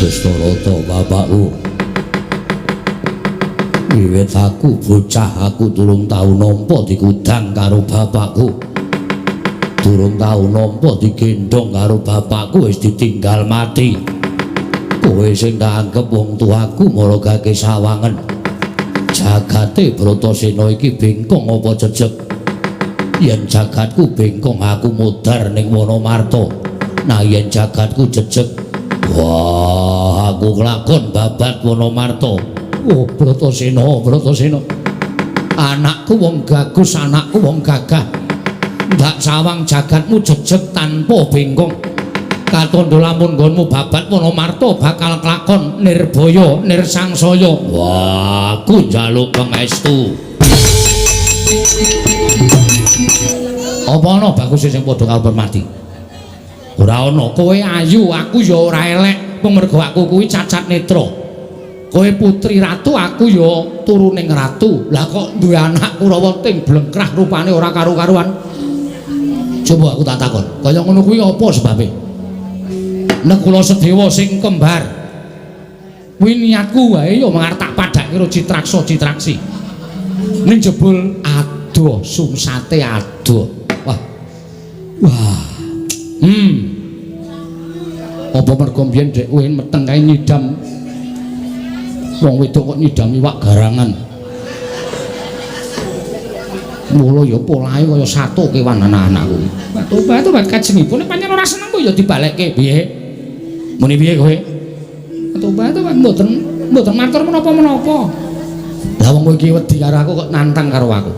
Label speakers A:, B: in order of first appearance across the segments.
A: Dastarata bapakku. Wiwit aku bocah aku durung tau nampa dikudang karo bapakku. Durung tau nampa digendhong karo bapakku wis ditinggal mati. Kowe sing tak anggep wong tuaku maragake sawangen. Jagate Bratasena iki bengkong apa jejeg? Yen jagatku bengkong aku mudhar ning Wonomarta. Nah yen jagatku jejeg, wah aku kelakon babat Wonomarta. Oh Bratasena, Bratasena. Anakku wong gagus, anakku wong gagah. Ndak sawang jagatmu jejeg tanpa bengkong. Katondo lamun nggonmu babat Wonomarta bakal kelakon nirbaya nirsangsaya. Wah, aku njaluk pangestu. Apa ana bagus sing padha karo mati? Ora ana, kowe ayu, aku ya ora elek, mergo aku kuwi cacat netra. Kowe putri ratu, aku ya turuning ratu. Lah kok duwe anak Kurawa ting blengkrah rupane ora karo-karuan. Coba aku tak takon, kaya ngono kuwi apa sebabe? Nek kula Sedewa sing kembar kuwi niatku wae ya mengarep tak padhake karo Citraksa Citraksi ning jebul ado sungsate ado. Wah apa mergo mbiyen dek kowe meteng kae nyidam wong wedok kok nyidam iwak garangan. Mula ya polahe kaya satu kewan anak-anak kuwi. Tobat kajengipun pancen ora seneng kok ya dibalekke piye? Muni piye kowe? Tobat mboten matur menapa-menapa. Lah wong kowe iki wedi karo aku kok nantang karo aku.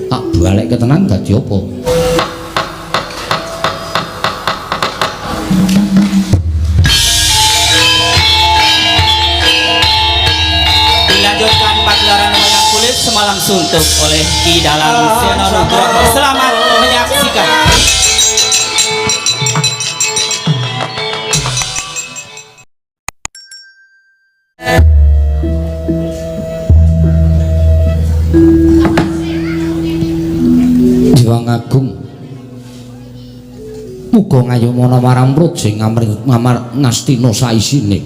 A: Tak balekke tenan dadi apa?
B: Dilanjutkan pagelaran wayang kulit semalam suntuk oleh Ki Dalang Sena Nugroho. Selamat menyaksikan.
A: Hyang Agung muga ngayomana marang Praja ngamar Ngastina saisine.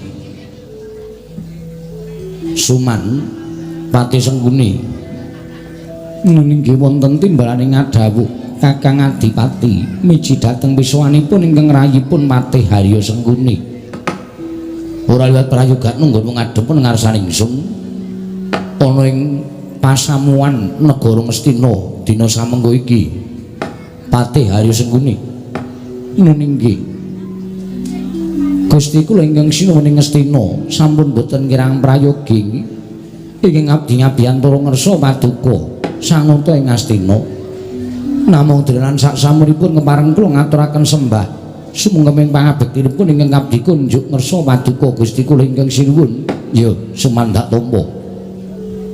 A: Suman Pati Sengguni nuninggi wonten timbalaning ngadhawuh Kakang Adipati miji dhateng wiswanipun ingkang rayipun Patih Harya Sengguni. Ora liwat prayoga nunggu ngadhep ngarsaning ingsun ana ing pasamuan negara Ngastina dina samengko iki. Patih Harya Sengguni nuninggi Gusti kula ingkang sinuwuning Ngastina sampun boten kirang prayogi ingkang abdi antara ngersa paduka sanata ing Ngastina. Namung derenan sak samunipun kepareng kula ngaturaken sembah sumengkeming pangabektinipun ingkang abdi kunjuk ngersa paduka Gusti kula ingkang sinuwun ya sumandak tampa.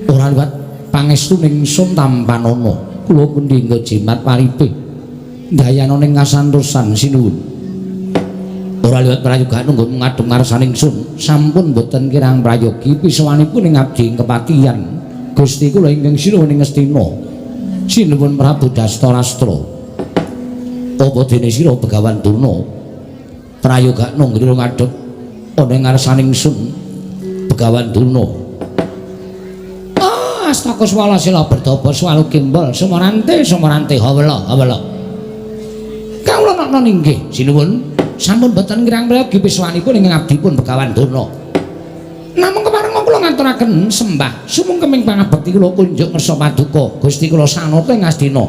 A: Ora liwat pangestuning sun tampanana kula pundi nggo jimat paripe dayana ning kasantosan sinuwun. Ora liwat prayoga nunggu ngadhep ngarsaning sun sampun boten kirang prayogi piswanipun ing abdi kepatihan Gusti kula ingkang sinuwun ing Ngastina sinuwun Prabu Dastarastra. Apa dene sira Begawan Durna prayoga nunggu ngadhep ana ing ngarsaning sun Begawan Durna. Astaka swala sila berdapa swalu kimbal sumarante hawala. Kawula nekna inggih sinuwun sampun boten kirang prayogi piswanipun ingkang abdipun Begawan Durna. Namung kepareng kula ngaturaken sembah sumengkeming pangabekti kula kunjuk ngersa paduka Gusti kula sanata ing Ngastina.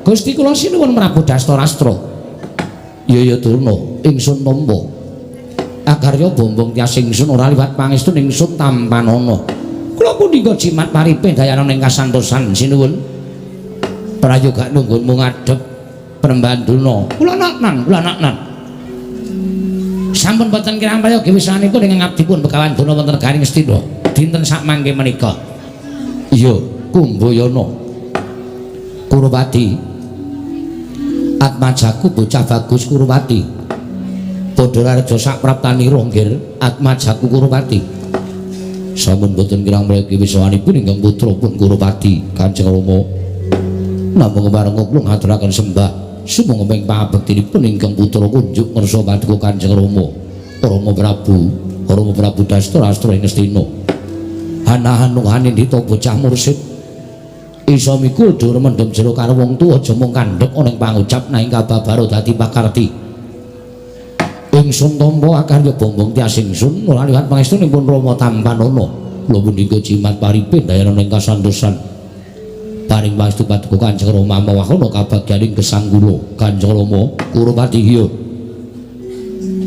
A: Gusti kula sinuwun Prabu Dastarastra. Ya Durna ingsun nampa agarya bombong tias ingsun ora liwat pangestu ingsun tampanana. Kula pundi nggo jimat paripe dayana ing kasantosan sinuwun. Prayoga nunggunmu ngadhep Perembahan Durna. Kula naknan. Sampun boten kirang prayogi wissanipun ingkang abdipun Begawan Durna wonten negaring Ngastina dinten sakmangke menika. Iya, Kumbayana. Kurupati. Atmajaku bocah bagus Kurupati. Padha reja sak praptanira nggih Atmajaku Kurupati. Sampun boten kirang prayogi wissanipun ingkang putrapun Kurupati Kanjeng Rama. Namung kepareng kula ngaturaken sembah sumengkeming pangabektinipun ingkang putra kunjuk ngersa paduka Kanjeng Rama. Rama Prabu Rama Prabu Dastarastra ing Astina. Hanahanungane dita bocah mursid isa mikul dur mendem jero karo wong tuwa aja mung kandhek ana ing pangucap nanging kababaro dadi pakarti. Ingsun tampa akarya bombong tias ingsun ora liwat pangestunipun Rama Tampanana kula punika jimat paripin dayana ing kasantosan paring pastu paduka Kanjeng Rama mawakana kabagyaning gesang kula Kanjeng Rama Kurupati hiyo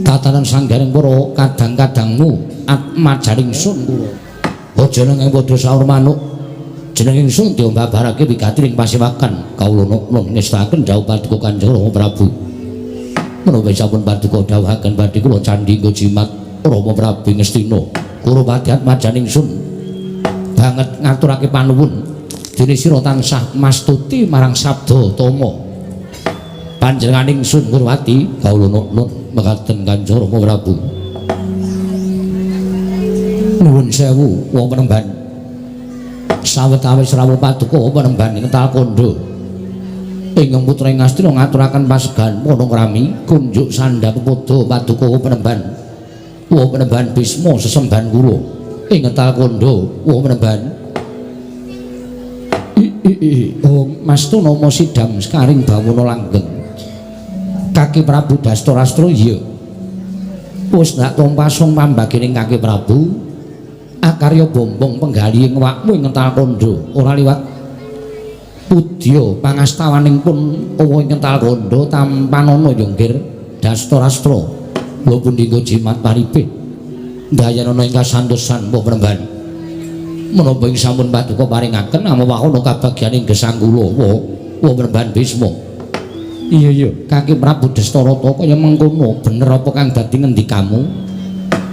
A: tatanan sanggaring para kadang-kadangmu atmajaring sun kula aja nang padha saur manuk jeneng ingsun diombabarake wigatining pasiwakan kawula nun ngestaken dawuh paduka Kanjeng Rama Prabu menawi sampun paduka dawuhaken badhe kula candhi nggo jimat Rama Prabu Ngastina Kurupati atmajaning sun banget ngaturake panuwun dene sira tansah mastuti marang sabda tama panjenenganing sun Kurupati kawula nun mekaten Kanjeng Rama Prabu nuwun sewu wong Penemban sawetawis rawuh paduka Penemban ing Talkondo ingkang putra ing Astina ngaturaken pasegan monong rami kunjuk sandhang padha paduka Penemban wong Penemban Bisma sesembahan kula ing Talkondo wong Penemban Mastu nama sidam sekaring bawana langgeng Kaki Prabu Dastarastra iya wis ndak tompasong pambagining Kaki Prabu akarya bombong penggali ing wakmu ing Talkondo ora liwat pudya pangastawaning pun awa ing Talkondo Tampanana Yonggir Dastarastra kula punika jimat paripin dayana ing kasantosan Mbah Penemban menapa ing sampun paduka paringaken amawakana kabagyaning gesang kula wa Penemban Bisma iya Kaki Prabu Dastarata kaya mengkono bener apa kang dadi ngendikamu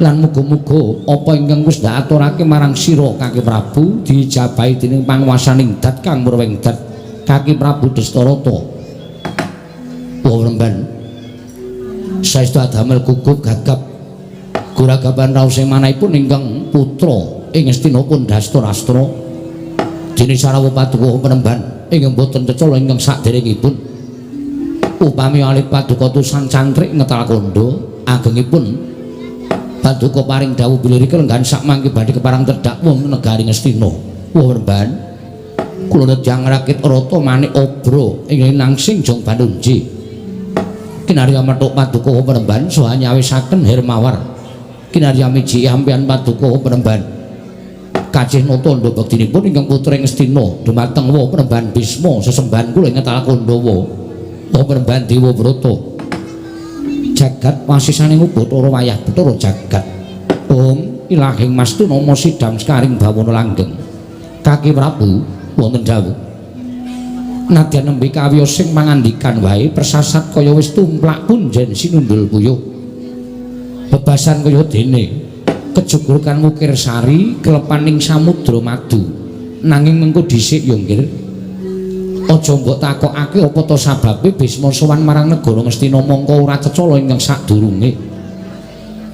A: lan muga-muga apa ingkang wis ndak aturake marang sira Kaki Prabu dijabahi dening panguwasaning dat kang murweng dat Kaki Prabu Dastarata wa Penemban saestu adamel gugup gagap guragaban raos ing manahipun ingkang putra ing Astinapun Dastarastra dene sarawuh paduka Penemban ingkang boten cecala ingkang saderengipun upami alih paduka tusan cantrik ing Talkondo agengipun paduka paring dawuh bilih lenggan sak mangke badhe keparang tedhak wong negari Astina wah Penemban kula nedjang rakit rata manik obro ing nangsing jong Bandunji kinarya methuk paduka Penemban saha nyawisaken Hermawar kinarya miji ampian paduka Penemban kacih notandha bektinipun ingkang putra ing Astina dumateng wa Penemban Bisma sesembahan kula ing Talkondo wa Penemban Dewa Brata jagat wasisane Bathara wayah Bathara jagat Om ilahing mastu nama sidam sekaring bawana langgeng Kaki Prabu wonten dawuh nadyan nembe kawiyos sing mangandikan wae persasat kaya wis tumplak punjen sinundul puyuh bebasan kaya dene kejugurkan mukir sari kelepaning samudra madu nanging mengko dhisik Yonggir aja mbok takokake apa to sababe Bisma sowan marang negara Ngastina mongko ora cecala ingkang sadurunge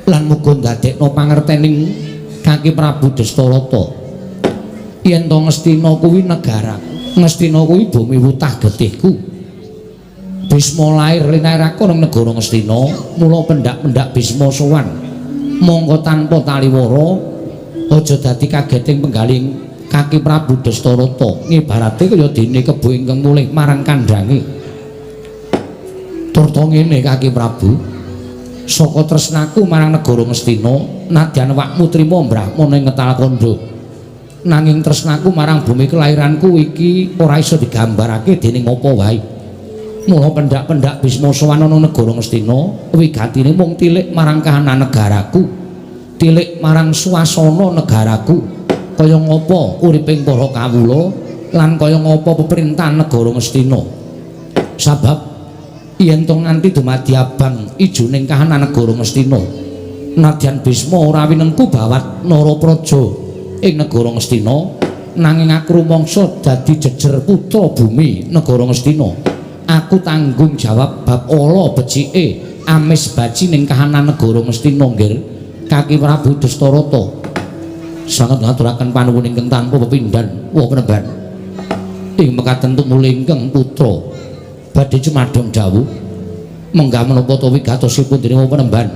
A: lan muga ndadekno pangertening Kaki Prabu Dastarata yen to Ngastina kuwi negara Ngastina kuwi bumi wutah getihku Bisma lair linairake ing negara Ngastina mula pendak-pendak Bisma sowan mongko tanpa taliwara aja dadi kageting penggaling Kaki Prabu Dastarata ngibarate kaya dene kebo ingkang mulih marang kandhange turta ngene Kaki Prabu saka tresnaku marang negara Ngastina nadyan wakmu trima brahmana ing Talkondo nanging tresnaku marang bumi kelahiranku iki ora iso digambarake dening apa wae mula pendak-pendak Bisma sowan ana negara Ngastina wigatine mung tilik marang kahanan negaraku tilik marang swasana negaraku kaya ngapa uriping para kawula lan kaya ngapa peperintahan negara Ngastina sabab yen to nganti dumadi abang ijoning kahanan negara Ngastina nadyan Bisma ora winengku bawat Narapraja ing negara Ngastina nanging aku rumangsa dadi jejer putra bumi negara Ngastina aku tanggung jawab bab ala becike amis baji ning kahanan negara Ngastina nggih Kaki Prabu Dastarata sangat ngaturaken panuwun ingkang tanpa pepindhan wa Penemban ing mekaten tumuli ingkang putra badhe cumadhong dawuh menggah menapa to wigatosipun dening wa Penemban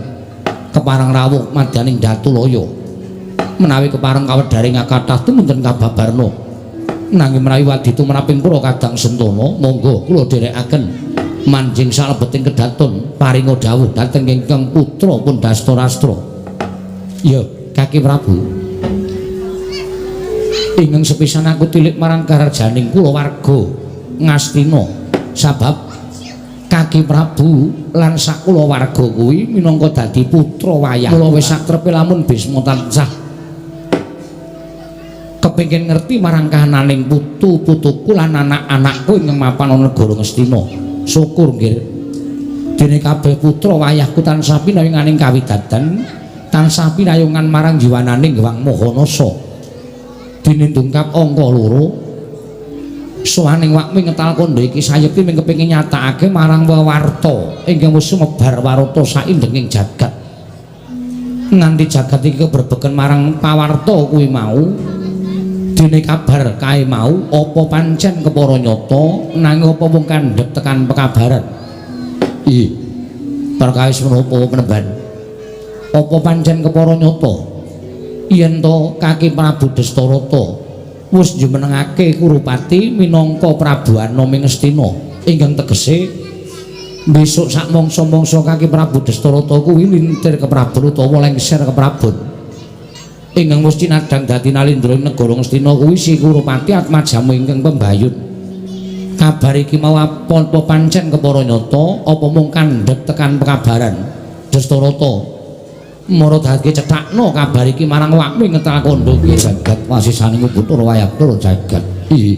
A: kepareng rawuh madyaning Datulaya menawi kepareng kawedaring kathah tumunten kababarna nanging menawi waditu menaping kula Kadang Sentana monggo kula dherekaken manjing salebeting kedaton paringa dawuh dhateng ingkang putra Pundastarastra. Ya Kaki Prabu ingkang sepisan aku tilik marang karajaning kulawarga Ngastina sabab Kaki Prabu lan sak kulawarga kuwi minangka dadi putra wayah. Mula wis saktrepe lamun Bisma tansah kepengin ngerti marang kahananing putu-putuku lan anak-anakku ingkang mapan ana negara Ngastina. Syukur nggih. Dene kabeh putra wayahku tansah pinayunganing kawidadan, tansah pinayungan marang jiwananing Hyang Mahanasa. Dene ndungkap angka 2 soaning wakmi ngetal kondo iki sayekti ming kepengin nyatakake marang wewarta ingkang wis sumebar warata saindenging jagat. Nganti jagat iki berbeken marang pawarta kuwi mau. Dene kabar kae mau apa pancen kepara nyata nanging apa mung kandhep tekan pekabaran. Ih. Perkawis menapa penemban? Apa pancen kepara nyata yen to Kaki Prabu Dastarata wis jumenengake Kurupati minangka Prabu Anomi Ngastina ingkang tegese besok sak mangsa-mangsa Kaki Prabu Dastarata kuwi lintir keprabon utawa lengser keprabon ingkang wis cinadhang dadi nalindra negara Ngastina kuwi si Kurupati atmajamu ingkang pembayun. Kabar iki mau apa pancen kepara nyata apa mung kandhek tekan pekabaran Dastarata mara dadi cethakno kabar iki marang wakmi ngetal kandha iki jagat wasisaning putra wayaktura jagat. Ih.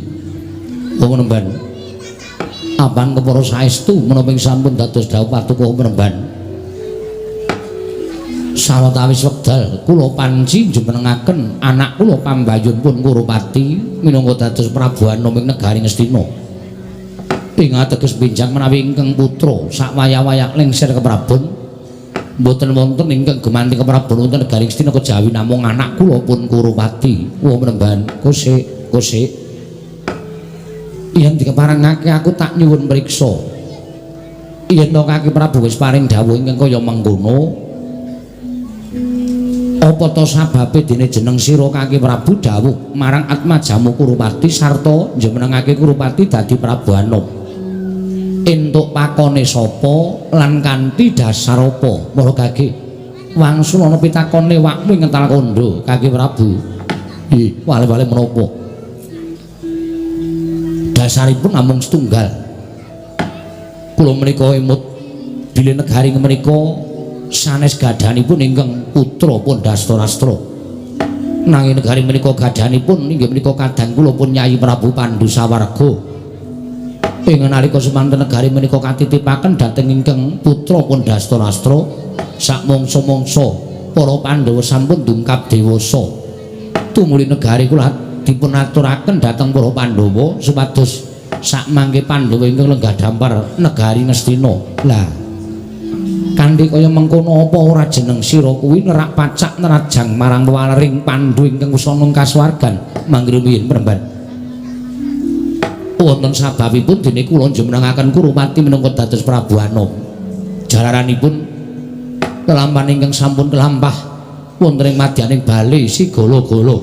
A: Wong Penemban. Apan kepara saestu menapa sampun dados dawuh patuko Penemban. Sawetawis wekdal kula panci jumenengaken anak kula pambayunipun Kurupati minangka dados Prabu Anomi negari Ngastina. Ing ateges benjang menawi ingkang putra sak wayah-wayah lengser keprabon mboten wonten ingkang gumanti keprabon wonten negari Ngastina kejawi namung anak kula pun Kurupati. Wah Penemban, kosik. Yen dikeparengake aku tak nyuwun mriksa. Yen to Kaki Prabu wis paring dawuh ingkang kaya mengkono, apa to sababe dene jeneng sira Kaki Prabu dawuh marang atmajamu Kurupati sarta njenengake Kurupati dadi Prabu Anom? Entuk pakone sapa lan kanthi dasar apa? Mara Kaki wangsul ana pitakone wakmi ngetal kandha Kaki Prabu. Ih, wale-wale menapa? Dasaripun namung setunggal. Kula menika emut bilih negari menika sanes gadhanipun ingkang putra Pundastarastra. Nanging negari menika gadhanipun inggih menika kadang kula pun Nyai Prabu Pandhu Sawarga. Ing nalika semanten negari menika katitipaken dhateng ingkang putra Pundastarastra sak mangsa-mangsa para Pandhawa sampun ndungkap dewasa. Tumuli negari kula dipun aturaken dhateng para Pandhawa supados sak mangke Pandhawa ingkang lenggah dampar negari Ngastina. Lah kanthi kaya mengkono apa ora jeneng sira kuwi nerak pacak nerajang marang walaring Pandhu ingkang usana kasuwargan mangrumiyin Penemban. Wonten sababipun dene kula njenengaken Kurupati minangka dados Prabu Anom. Jalaranipun lelampahan ingkang sampun kelampah wonten ing madyaning bali Sigala-gala.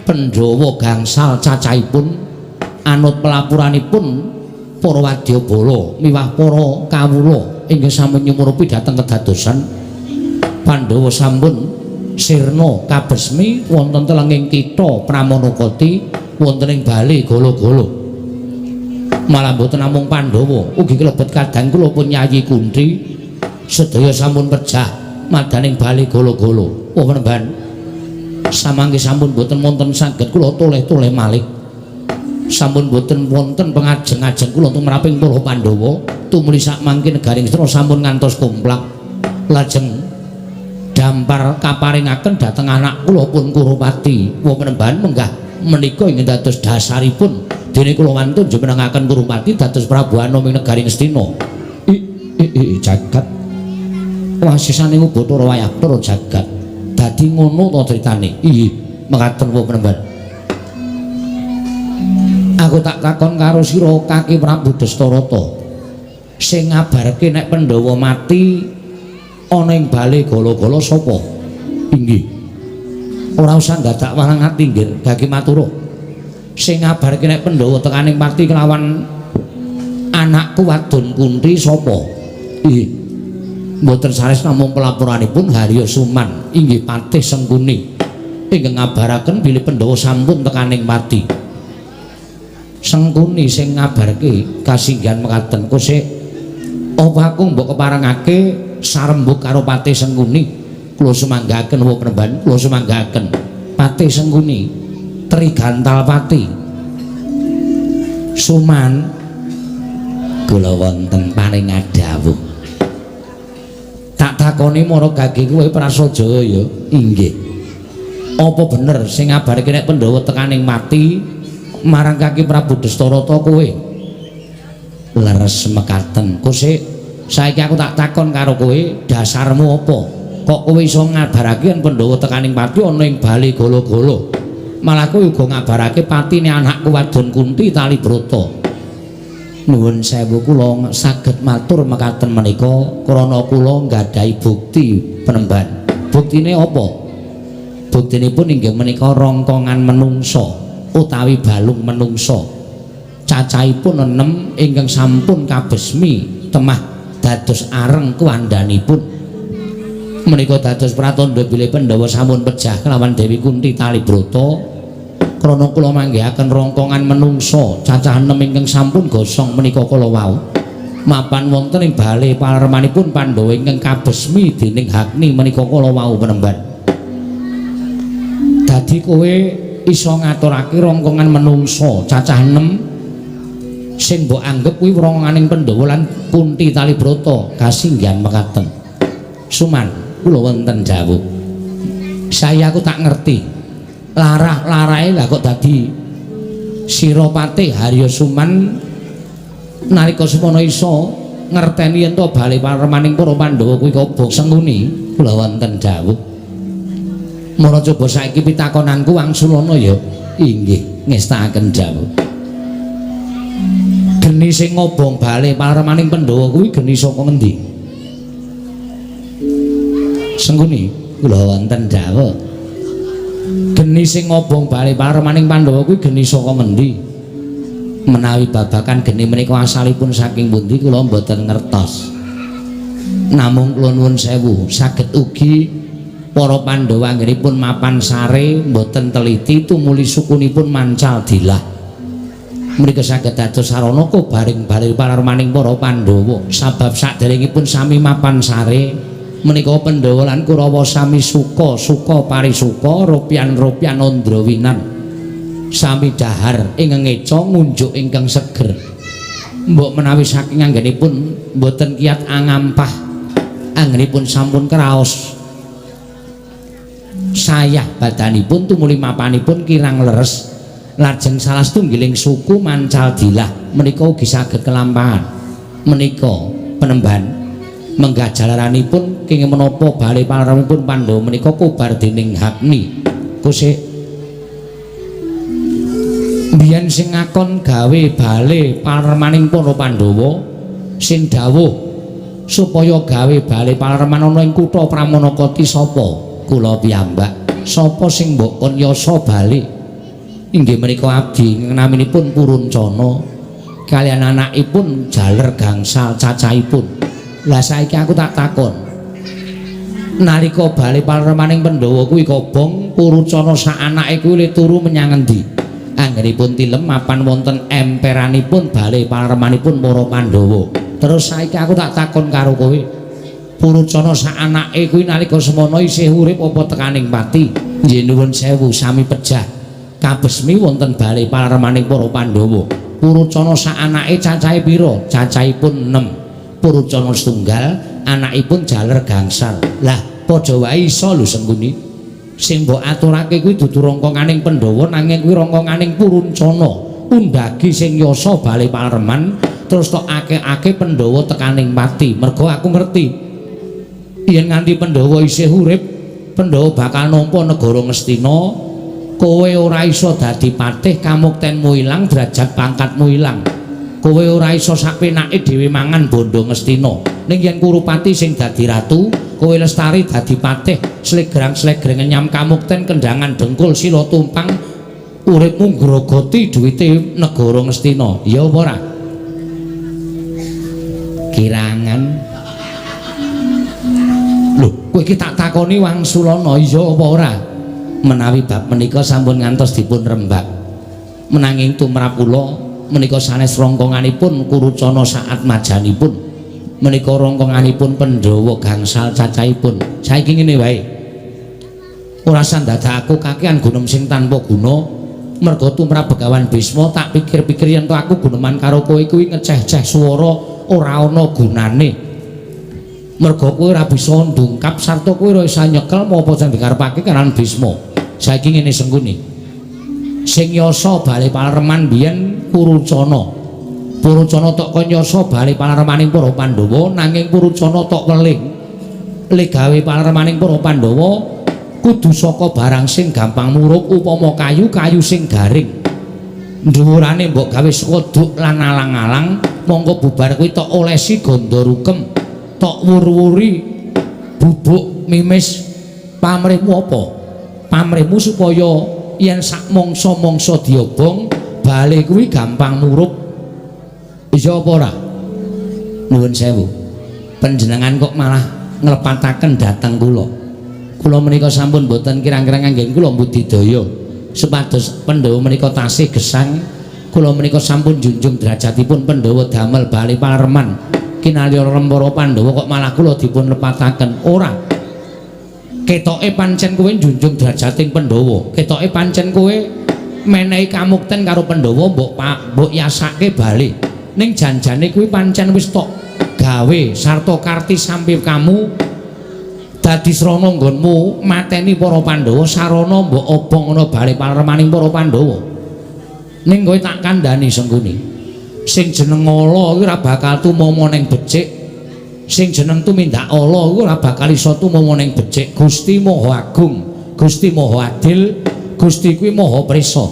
A: Pandhawa gangsal cacahipun anut pelapuranipun para wadyabala miwah para kawula inggih sampun nyumurupi dhateng kedadosan Pandhawa sampun sirna kabesmi wonten telenging kitha Pramanakati wonten ing bali Gala-gala. Malah mboten namung Pandhawa ugi kelebet kadang kula pun Nyai Kunthi sedaya sampun pejah madaning bali Gala-gala. Oh Penemban samangke sampun boten wonten saged kula toleh-toleh malih. Sampun boten wonten pengajeng-ajeng kula tumraping para Pandhawa tumuli sak mangke negari Ngastina sampun ngantos kumplak. Lajeng dampar kaparingaken dhateng anak kula pun Kurupati. Wah Penemban menggah menika ing dados dasaripun dene kula wantun njenengaken Kurupati dados Prabu Anom ing negari Ngastina. Jagat wasisane Bathara Wayaktura jagat. Dadi ngono to critane. Nggih, mekaten wau Penemban. Aku tak takon karo sira Kaki Prabu Dastarata. Sing ngabarke nek Pandhawa mati ana ing bale gala-gala sapa? Inggih. Ora usah dadak walang ati nggih, Gage matur. Sing ngabarke nek Pandhawa tekaning pati kelawan anakku wadon Kunti sapa? Inggih. Mboten sanes namung pelaporanipun Harya Suman inggih Patih Sengkuni ingkang ngabaraken bilih Pandhawa sampun tekaning pati. Sengkuni sing ngabarke kasinggihan mekaten kosek apa aku mbok keparengake sarembuk karo Patih Sengkuni. Kula sumanggaken wa penemban, kula sumanggaken Patih Sengkuni Trigantal Pati Suman kula wonten paringadhawuh. Tak takoni marang Gage kowe prasaja ya. Inggih. Apa bener sing ngabarke nek Pandhawa tekaning mati marang Kaki Prabu Dastarata kowe? Leres mekaten. Kosek saiki aku tak takon karo kowe, dasarmu apa? Kok kowe iso ngabarake yen Pandhawa tekaning pati ana ing bali gala-gala? Malah kowe uga ngabarake patine anakku wadon Kunti Talibrata. Nuwun sewu kula saged matur mekaten menika krana kula nggadahi bukti penemban. Buktine apa? Buktinipun inggih menika rongkongan menungsa utawi balung menungsa. Cacahipun 6 ingkang sampun kabesmi temah dados areng kuwandanipun. Menika dados pratandha bilih Pandhawa sampun pejah kelawan Dewi Kunti Talibrata. Krana kula manggihaken rongkongan menungsa cacah 6 ingkang sampun gosong menika kala wau mapan wonten ing bale palermanipun Pandhawa ingkang kabesmi dening Hagni menika kala wau penemban. Dadi kowe iso ngaturake rongkongan menungsa cacah 6 sing mbok anggep kuwi rongkonganing Pandhawa lan Kunti Talibrata kasinggihan mekaten. Suman kula wonten dawuh. Saya aku tak ngerti. Larah-larahe lah kok dadi Sira Patih Harya Suman nalika semana iso ngerteni yen to bali paremaning para Pandhawa kuwi kobong Sengkuni kula wonten dawuh. Mula coba saiki pitakonanku wangsulana ya. Inggih ngestakaken dawuh. Geni sing ngobong bali paremaning Pandhawa kuwi geni saka ngendi? Sengkuni kula wonten dawuh. Geni sing ngobong bali paremaning Pandhawa kuwi geni saka ngendi? Menawi babakan geni menika asalipun saking pundi kula mboten ngertos. Namung kula nuwun sewu saged ugi para Pandhawa anggenipun mapan sare mboten teliti tumuli sukunipun mancal dilah. Menika saged dados sarana kobaring bali paremaning para Pandhawa sabab saderengipun sami mapan sare menika Pandhawa lan Kurawa sami suka parisuka ropian Andrawinan sami dahar ing ngeca ngunjuk ingkang seger. Mbok menawi saking anggenipun mboten kiyat angampah anggenipun sampun kraos sayah badanipun tumuli mapanipun kirang leres lajeng salah setunggiling suku mancal dilah menika ugi saged kelampahan menika penemban menggah jalaranipun kenging menapa bali palermanipun Pandhawa menika kobar dening Hagni. Kosek biyen sing ngakon gawe bale palermaning para Pandhawa sing dawuh supaya gawe bale palerman ana ing kutha Pramanakati sapa? Kula piyambak. Sapa sing mbok kon yasa bali? Inggih menika abdi naminipun Puruncana kaliyan anakipun jaler gangsal cacahipun. Lah saiki aku tak takon. Nalika bali palermaning Pandhawa kuwi kobong Puruncana sak anake kuwi turu menyang endi? Anggenipun tilem mapan wonten emperanipun bali palermanipun para Pandhawa. Terus saiki aku tak takon karo kowe. Puruncana sak anake kuwi nalika semana isih urip apa tekaning pati? Nggih nuwun sewu sami pejah. Kabesmi wonten bali palermaning para Pandhawa. Puruncana sak anake cacahe pira? Cacahipun 6. Puruncana setunggal anakipun jaler gangsal. Lah padha wae iso lho Sengkuni. Sing mbok aturake kuwi dudu rongkonganing Pandhawa nanging kuwi rongkonganing Puruncana. Undhagi sing yasa bali palerman terus tok akeh-akeh Pandhawa tekaning pati. Mergo aku ngerti yen nganti Pandhawa isih urip, Pandhawa bakal nampa negara Ngastina. Kowe ora iso dadi patih, kamuktenmu ilang, derajat pangkatmu ilang. Kowe ora iso sapenake dhewe mangan bondo Ngastina. Ning yen Kurupati sing dadi ratu, kowe lestari dadi patih slegrang-slegreng nyam kamukten kendangan dengkul sila tumpang uripmu grogoti duwite negara Ngastina ya apa ora kirangan lho kowe iki tak takoni Wangsulana iya apa ora menawi bab menika sampun ngantos dipun rembak menanging tumrap kula menika sanes rongkonganipun Kurucana saat majanipun menika rongkonganipun Pandhawa gangsal cacahipun saiki ngene wae ora sandadakaku kakehan gunem sing tanpa guna merga tumrap Begawan Bisma tak pikir-pikir yen to aku guneman karo kowe kuwi ngeceh-ceh swara ora ana gunane merga kowe ora bisa ndungkap sarta kowe ora isa nyekel apa sing dikarepake karan Bisma saiki ngene sengkuni sing yasa bali palereman biyen Kurucana tok kanyasa bali paleremaning para Pandhawa nanging Kurucana tok weling legawe paleremaning para Pandhawa kudu saka barang sing gampang muruk upama kayu sing garing dhuwurane mbok gawe saka duk lan alang-alang monggo bubar kuwi tok olesi gandha rukem tok wur-wuri bubuk mimis pamrihmu apa pamrihmu supaya yen sak mangsa-mangsa diobong bali kuwi gampang muruk iya apa ora nuwun sewu panjenengan kok malah nglepataken dhateng kula menika sampun boten kirang-kirang anggen kula budidaya supados Pandhawa menika tasih gesang kula menika sampun junjung derajatipun Pandhawa damel bali palereman kinalya para Pandhawa kok malah kula dipun lepataken ora ketoke pancen kowe junjung derajating Pandhawa ketoke pancen kowe menehi kamukten karo Pandhawa mbok yasake bali ning janjane kuwi pancen wis tok gawe sarta karti sampe kamu dadi srana nggonmu mateni para Pandhawa sarana mbok obong ana bali paleremaning para Pandhawa ning kowe tak kandhani sengkuni sing jeneng ala kuwi ora bakal tumomo ning becik sing jeneng tumindak ala kuwi ora bakal iso tumomo ning becik Gusti Maha Agung Gusti Maha Adil Gusti kuwi Maha Prisa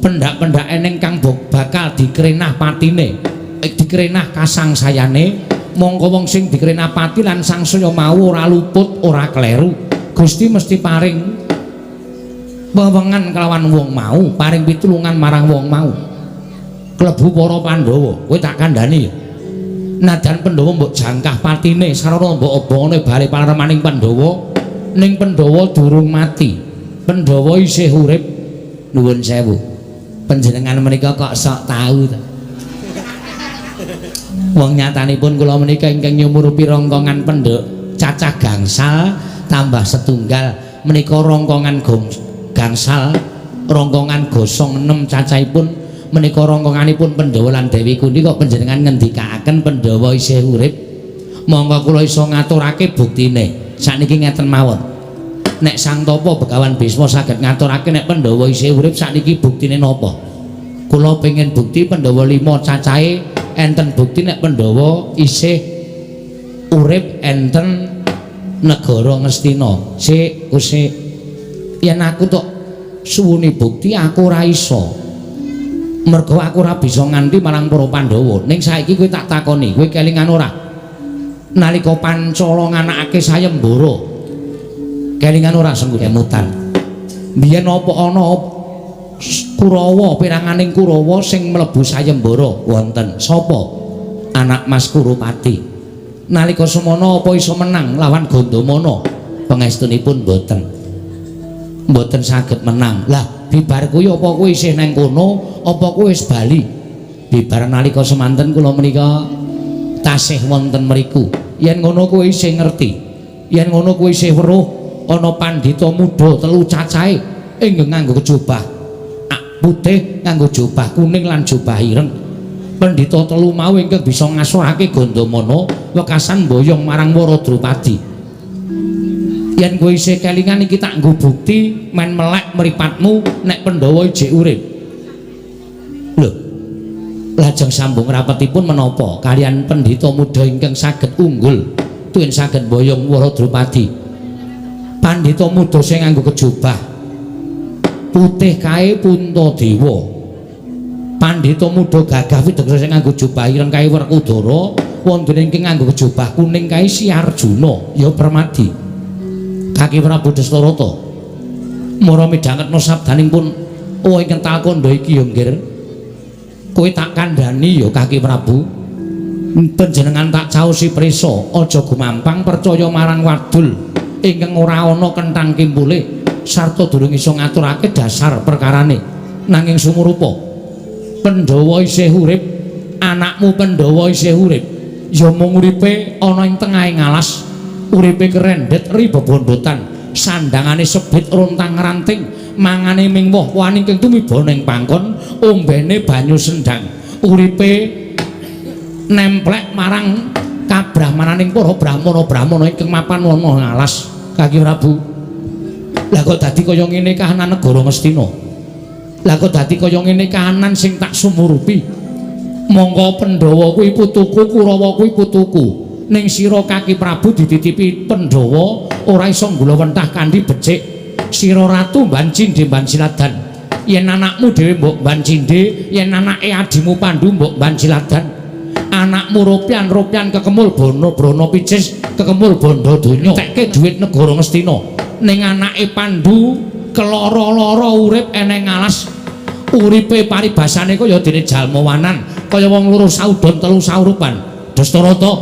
A: pendak-pendak eneng kang bakal dikrenah patine dikrenah kasangsayane mongko wong sing dikrenah pati lan sangsaya mau ora luput ora kleru Gusti mesti paring wewengan kelawan wong mau paring pitulungan marang wong mau klebu para Pandhawa kowe tak kandhani nadan Pandhawa mbok jangkah patine sarana mbok obongane bali paleremaning Pandhawa ning Pandhawa durung mati Pandhawa isih urip nuwun sewu panjenengan menika kok sok tahu ta wong nyatanipun kula menika ingkang nyumurupi rongkongan Pandhawa cacah gangsal tambah setunggal menika rongkongan gangsal rongkongan gosong 6 cacahipun menika rongkonganipun Pandhawa lan Dewi Kunthi kok panjenengan ngendikaken Pandhawa isih urip monggo kula iso ngaturake buktine sakniki ngeten mawon nek Sang Tapa Begawan Bisma saged ngaturake nek Pandhawa isih urip sakniki buktine napa kula pengen bukti Pandhawa 5 cacahe enten bukti nek Pandhawa isih urip enten negara Ngastina sik yen aku tok suwuni bukti aku ora iso mergo aku ora bisa nganti marang para Pandhawa ning saiki kowe tak takoni kowe kelingan ora nalika Pancala nganakake sayembara kelingan ora sengkemutan biyen apa ana Kurawa piranganing Kurawa sing mlebu sayembara wonten sapa anak Mas Kurupati nalika semana apa iso menang lawan Gandamana pangestunipun mboten saged menang lah bibar kuwi apa kowe isih nang kono apa kowe wis bali bibar nalika semanten kula menika tasih wonten mriku yen ngono kowe isih ngerti yen ngono kowe isih weruh ana pandhita muda 3 cacahe inggih nganggo kejubah putih nganggo jubah kuning lan jubah ireng pendhita 3 mau ingkang bisa ngasorake Gandamana wekasan mboyong marang Waradrupadi yen kowe isih kelingan iki tak nggo bukti men melek mripatmu nek Pandhawa ijik urip lho lajeng sambung rapetipun menapa kalian pendhita muda ingkang saged unggul tuwin saged mboyong Waradrupadi pandhita muda sing nganggo kejubah putih kae Puntadewa pandhita muda gagah wideksa sing nganggo jubah ireng kae Werkudara wonten ingkang nganggo kejubah kuning kae si Arjuna ya Permadi. Kaki Prabu Dastarata mara midhangetna sabdanipun ingkang takandha iki ya nggih. Kowe tak kandhani ya Kaki Prabu. Panjenengan tak caosi prisa aja gumampang percaya marang wadul ingkang ora ana kenthang kimpule sarta durung iso ngaturake dasar perkarane. Nanging sumurupa Pandhawa isih urip, anakmu Pandhawa isih urip. Ya mung uripe ana ing tengahing alas, uripe kerendhet ribebondotan, sandangane sebit rontang ranting, mangane ming woh-wohan ingkang tumiba ning pangkon, ombene banyu sendang. Uripe nemplek marang kabrahmananing para brahmana-brahmana ingkang mapan ana alas. Kaki Prabu. Lah kok dadi kaya ngene kahanan negara Ngastina? Lah kok dadi kaya ngene kahanan sing tak sumurupi? Monggo Pandhawa kuwi putuku, Kurawa kuwi putuku. Ning sira Kaki Prabu dititipi Pandhawa ora iso nggulawentah kanthi becik. Sira ratu mban cindhe mban siladan. Yen anakmu dhewe mbok mban cindhe, yen anake adimu Pandhu mbok mban siladan. Anakmu Ropyan kekemul Brana Picis, kekemul bondo donya. Tekke dhuwit negara Ngastina. Ning anake Pandhu keloro-loro urip eneng alas. Uripe paribasane kaya dene jalma wanan, kaya wong loro saudon telu saurupan. Dastarata,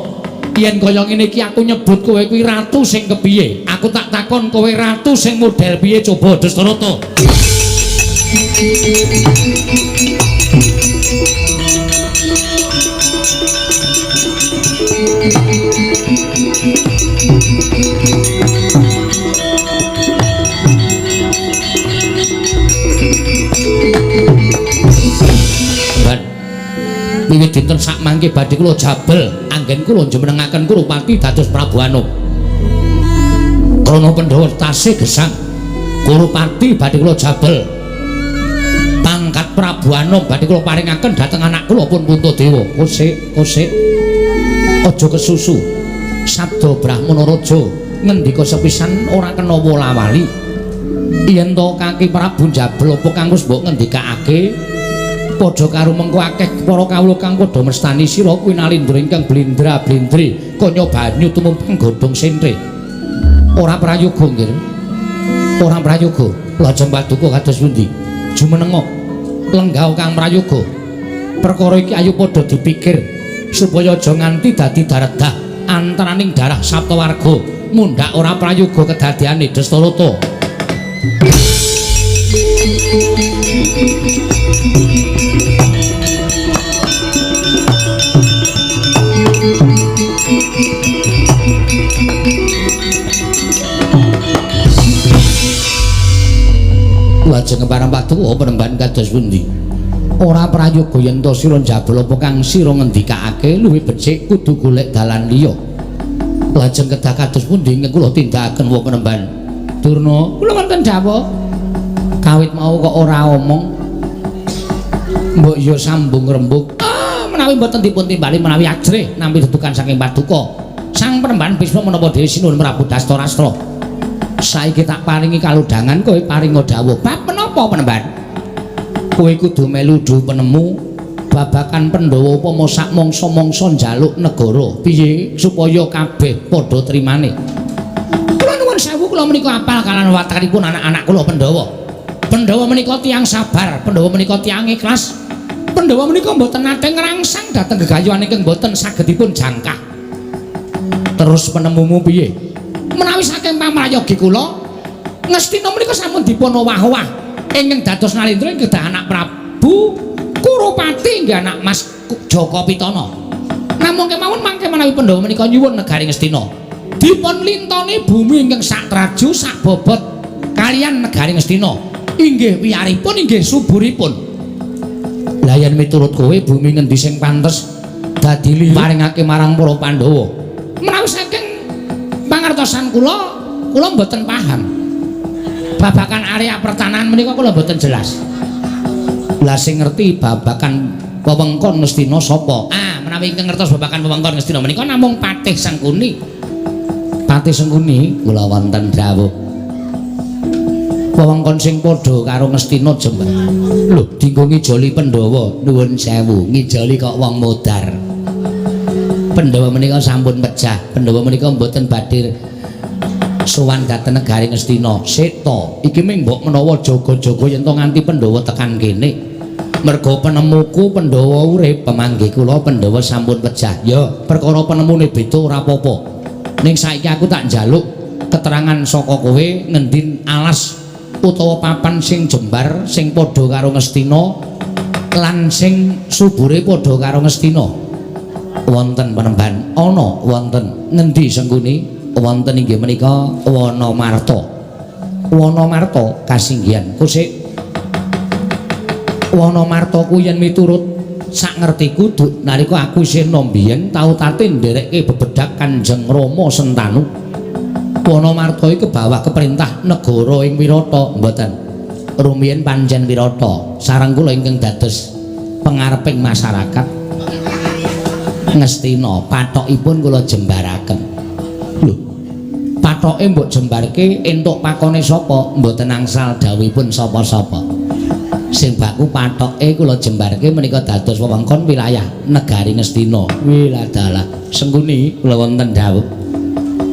A: yen kaya ngene iki aku nyebut kowe kuwi ratu sing kepiye? Aku tak takon kowe ratu sing model piye coba Dastarata? Wiwit dinten sak mangke badhe kula jabel anggen kula njumenengaken Kurupati dados Prabu Anom. Krana Pandhawa tasih gesang Kurupati badhe kula jabel pangkat Prabu Anom badhe kula paringaken dhateng anak kula pun Puntadewa. Kosik aja kesusu. Sabda Brahmana Raja ngendika sepisan ora kena wola-wali. Yen to Kaki Prabu jabel apa kang wis mbok ngendikake padha karo mengko akeh para kawula kang padha mestani sira kuwi nalindra ingkang blindra-blindri kaya banyu tumumpang godhong sentre. Ora prayoga nggih. Ora prayoga. Lajeng paduka kados pundi? Jumenenga lenggah kang prayoga. Perkara iki ayo padha dipikir supaya aja nganti dadi daredah antaraning darah saptawarga. Mundhak ora prayoga kedadiane Dastarata. Lajeng parang paduka penemban kados pundi? Ora prayoga yen to sira njabel apa kang sira ngendikake luwih becik kudu golek dalan liya. Lajeng kedah kados pundi ingkang kula tindakaken wa penemban? Durna, kula wonten dawuh. Kawit mau kok ora omong. Mbok ya sambung rembug. Menawi mboten dipun timbali menawi ajrih nampi dedukan saking paduka. Sang penemban Bisma menapa dhewe sinuwun Prabu Dastarastra. Saiki tak paringi kalodhangan kowe paringa dawuh. Bab menapa penemban? Kowe kudu melu du penemu babakan Pandhawa upama sak mangsa-mangsa njaluk negara piye supaya kabeh padha trimane. Kula nuwun sewu kula menika apal kalan watanipun anak-anak kula Pandhawa. Pandhawa menika tiyang sabar, Pandhawa menika tiyang ikhlas. Pandhawa menika mboten nate ngrangsang dhateng gegayuhan ingkang mboten sagedipun jangkah. Terus penemumu piye? Menawi saking pamrayogi kula Ngastina menika sampun dipun owah-owah ingkang dados nalindra kedah anak Prabu Kurupati inggih anak Mas Jaka Pitana. Namung kemawon mangke menawi Pandhawa menika nyuwun negari Ngastina dipun lintoni bumi ingkang sak traju sak bobot kaliyan negari Ngastina inggih wiyaripun inggih suburipun. Lah yen miturut kowe bumi ngendi sing pantes dadi paringake marang para Pandhawa? Menawi saking pangertosan kula mboten paham. Babakan area pertanahan menika kula mboten jelas. Lah sing ngerti babakan wewengkon Ngastina sapa? Menawi ingkang ngertos babakan wewengkon Ngastina menika namung Patih Sengkuni. Patih Sengkuni kula wonten dawuh. Wewengkon sing padha karo Ngastina jembar. Lho, dienggo ngijoli Pandhawa, nuwun sewu, ngijoli kok wong modar. Pandhawa menika sampun pecah. Pandhawa menika mboten badhe sowan dhateng negari Ngastina. Seta, iki ming mbok menawa jaga-jaga yen to nganti Pandhawa tekan kene. Merga penemuku Pandhawa urip, pamanggih kula Pandhawa sampun pecah. Ya, perkara penemune beda ora apa-apa. Ning saiki aku tak njaluk keterangan saka kowe ngendi alas utawa papan sing jembar sing padha karo Ngastina lan sing subure padha karo Ngastina. Wonten penemban ana wonten ngendi sengguni wonten inggih menika Wanamarta. Wanamarta kasinggihan kusik Wanamarta ku yen miturut sak ngertiku nalika aku isih nom biyen tau tate nderekke bebedak Kanjeng Rama Sentanu. Wanamarta iki kebawah keperintah negara ing Wirata mboten. Rumiyin panjen Wirata sareng kula ingkang dados pangareping masyarakat Ngastina pathokipun kula jembaraken. Lho, pathoke mbok jembarke entuk pakone sapa? Mboten angsal dawuhipun sapa-sapa. Sing baku pathoke kula jembarke menika dados wewengkon wilayah negari Ngastina. Wiladalah, sengguni kula wonten dawuh.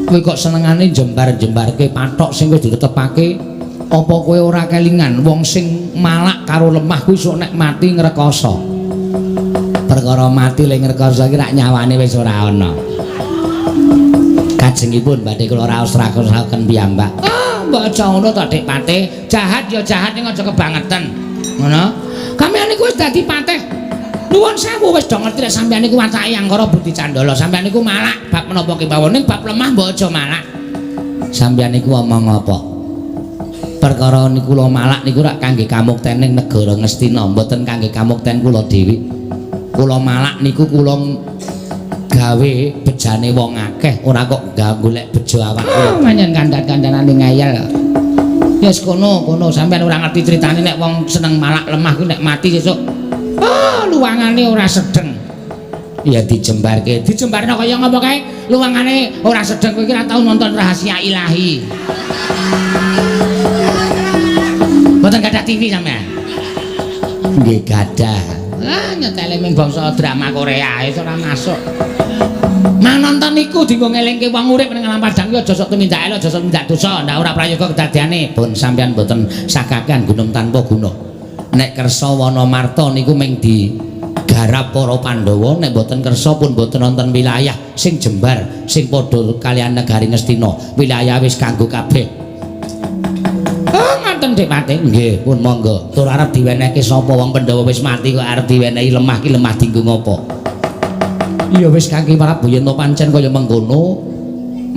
A: Kowe kok senengane jembar-jembarke pathok sing wis ditetepake? Apa kowe ora kelingan wong sing malak karo lemah kuwi sok nek mati ngrekoso? Perkara mati ling ngrekoso iki rak nyawane wis ora ana. Kajengipun badhe kula raos-raosaken piyambak. Mbok aja ngono to Dik Patih. Jahat ya jahat ning aja kebangetan. Ngono. Sampeyan niku wis dadi patih. Nuwun sewu wis do ngerti nek sampeyan niku watake angkara Budi Candala. Sampeyan niku malak bab menapa kemawon ning bab lemah mbok aja malak. Sampeyan niku omong apa? Perkara niku kula malak niku rak kangge kamuktening negara Ngastina, mboten kangge kamukten kula dhewe. Kula malak niku kula gawe bejane wong akeh, ora kok golek bejo awak kula. Manyen kandhan-kandhanane ngayal. Ya wis kono sampeyan ora ngerti critane nek wong seneng malak lemah kuwi nek mati sesuk luwangane ora sedeng. Ya dijembarke, dijembarno kaya ngapa kae? Luwangane ora sedeng kowe iki ora tau nonton Rahasia Ilahi. Mboten gadah TV sampean? Nggih gadah. Lah nyetele ming bangsa drama Korea wis ora masuk. Mang nonton niku dienggo ngelingke wong urip ning alam padang ki aja sok tumindak elok, aja sok tumindak dosa, ndak ora prayoga kedadiane. Pun sampean mboten sakakean gunung tanpa guna. Nek kersa Wanamarta niku ming digarap para Pandhawa, nek mboten kersa pun mboten wonten wilayah sing jembar sing padha kaliyan negari Ngastina. Wilayah wis kanggo kabeh. Ngoten Dik Patih. Nggih, pun monggo. Tur arep diwenehke sapa wong Pandhawa wis mati kok arep diwenehi lemah ki lemah dienggo ngopo? Ya wis Kaki Prabu yen to pancen kaya mengkono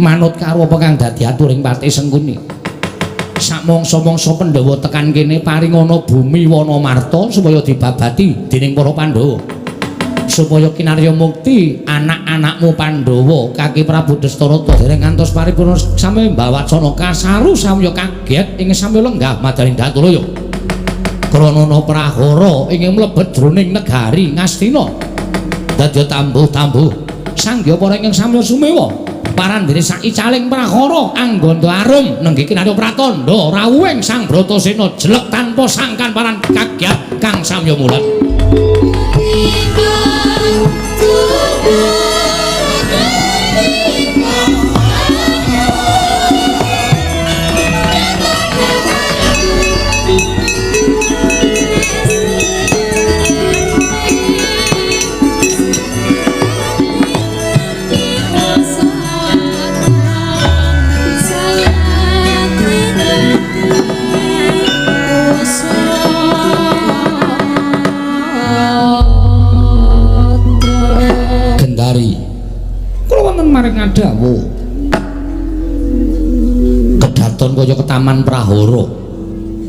A: manut karo apa kang dadi aturing Patih Sengguni. Sak mangsa-mangsa Pandhawa tekan kene paringana bumi Wanamarta supaya dibabati dening para Pandhawa. Supaya kinarya mukti anak-anakmu Pandhawa Kaki Prabu Dastarata dereng ngantos paripurna sami mbawacana kasaru samya kaget ing sami lenggah madaning Daturaya. Krana prahara ingkang mlebet jroning negari Ngastina. Dadi tambuh-tambuh sanggya para ingkang samya sumewa. Parandene sakicaling prahara angganda arum nenggih kinarya pratandha rawuhing Sang Bratasena jelek tanpa sangkan paran kagyat kang samya mulat. Maring ngadawu kedaton kaya ketaman prahara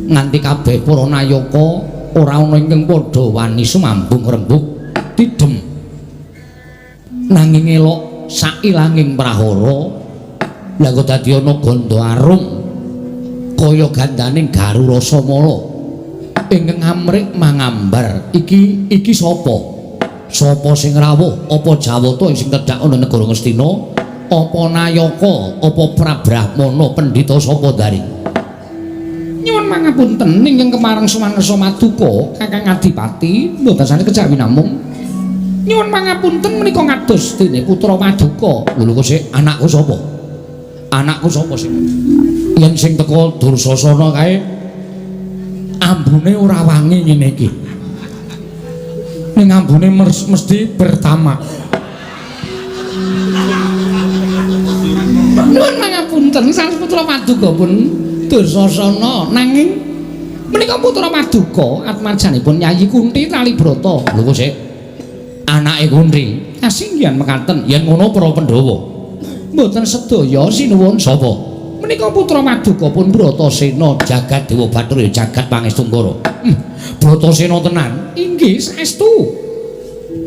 A: nganti kabeh para nayaka ora ana ingkang padha wani sumambung rembug tidhem nanging elok sailanging prahara lha kok dadi ana ganda arum kaya gandaning Garu Rasamala ingkang amrik mangambar iki sapa? Sapa sing rawuh apa Jawata sing tedhak ana negara Ngastina apa Nayaka apa Prabrahmana pendhita sapa dari nyuwun mangapunten ingkang kemareng sumangersa maduka Kakang Adipati mboten sane kejawi namung Nyuwun pangapunten menika kados dene putra Maduka. Lho kok sik anakku sapa? Anakku sapa sing yen sing teko Dursasana kae ambune ora wangi ngene iki. Ning ambune mesti bertamak. Nuwun pangapunten sang putra Maduka pun Dursasana nanging menika putra Maduka atmajanipun Yayi Kunthi Kalibrata. Lho kok sik anake Kunthi kasinggihan mekaten yen ngono para Pandhawa mboten sedaya sinuwun sapa menika putra Maduka pun Bratasena jagat Dewa Bathara jagat Pangestungkara. Bratasena tenan inggih saestu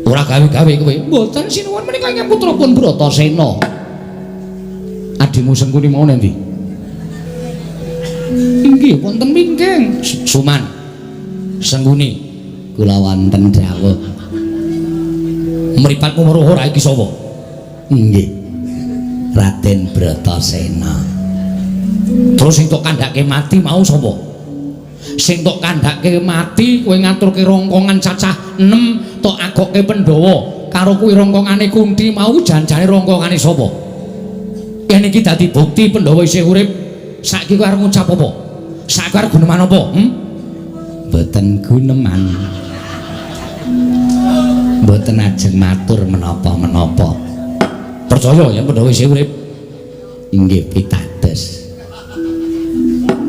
A: ora gawe-gawe kowe mboten sinuwun menika ingkang putra pun Bratasena. Adimu Sengkuni mau nanti inggih wonten mingking Suman Sengkuni kula wonten dawuh mripatmu weruh ora iki sapa? Nggih. Raden Bratasena. Terus sing tok kandhake mati mau sapa? Sing tok kandhake mati kowe ngaturke rongkongan cacah 6 tok agokke Pandhawa karo kuwi rongkongane Kunthi mau janjane rongkongane sapa? Yen iki dadi bukti Pandhawa isih urip, saiki kowe arep ngucap apa? Saiki arep guneman apa? Mboten guneman. Mboten ajeng matur menapa-menapa. Percaya yen Pandhawa isih urip. Inggih pitados.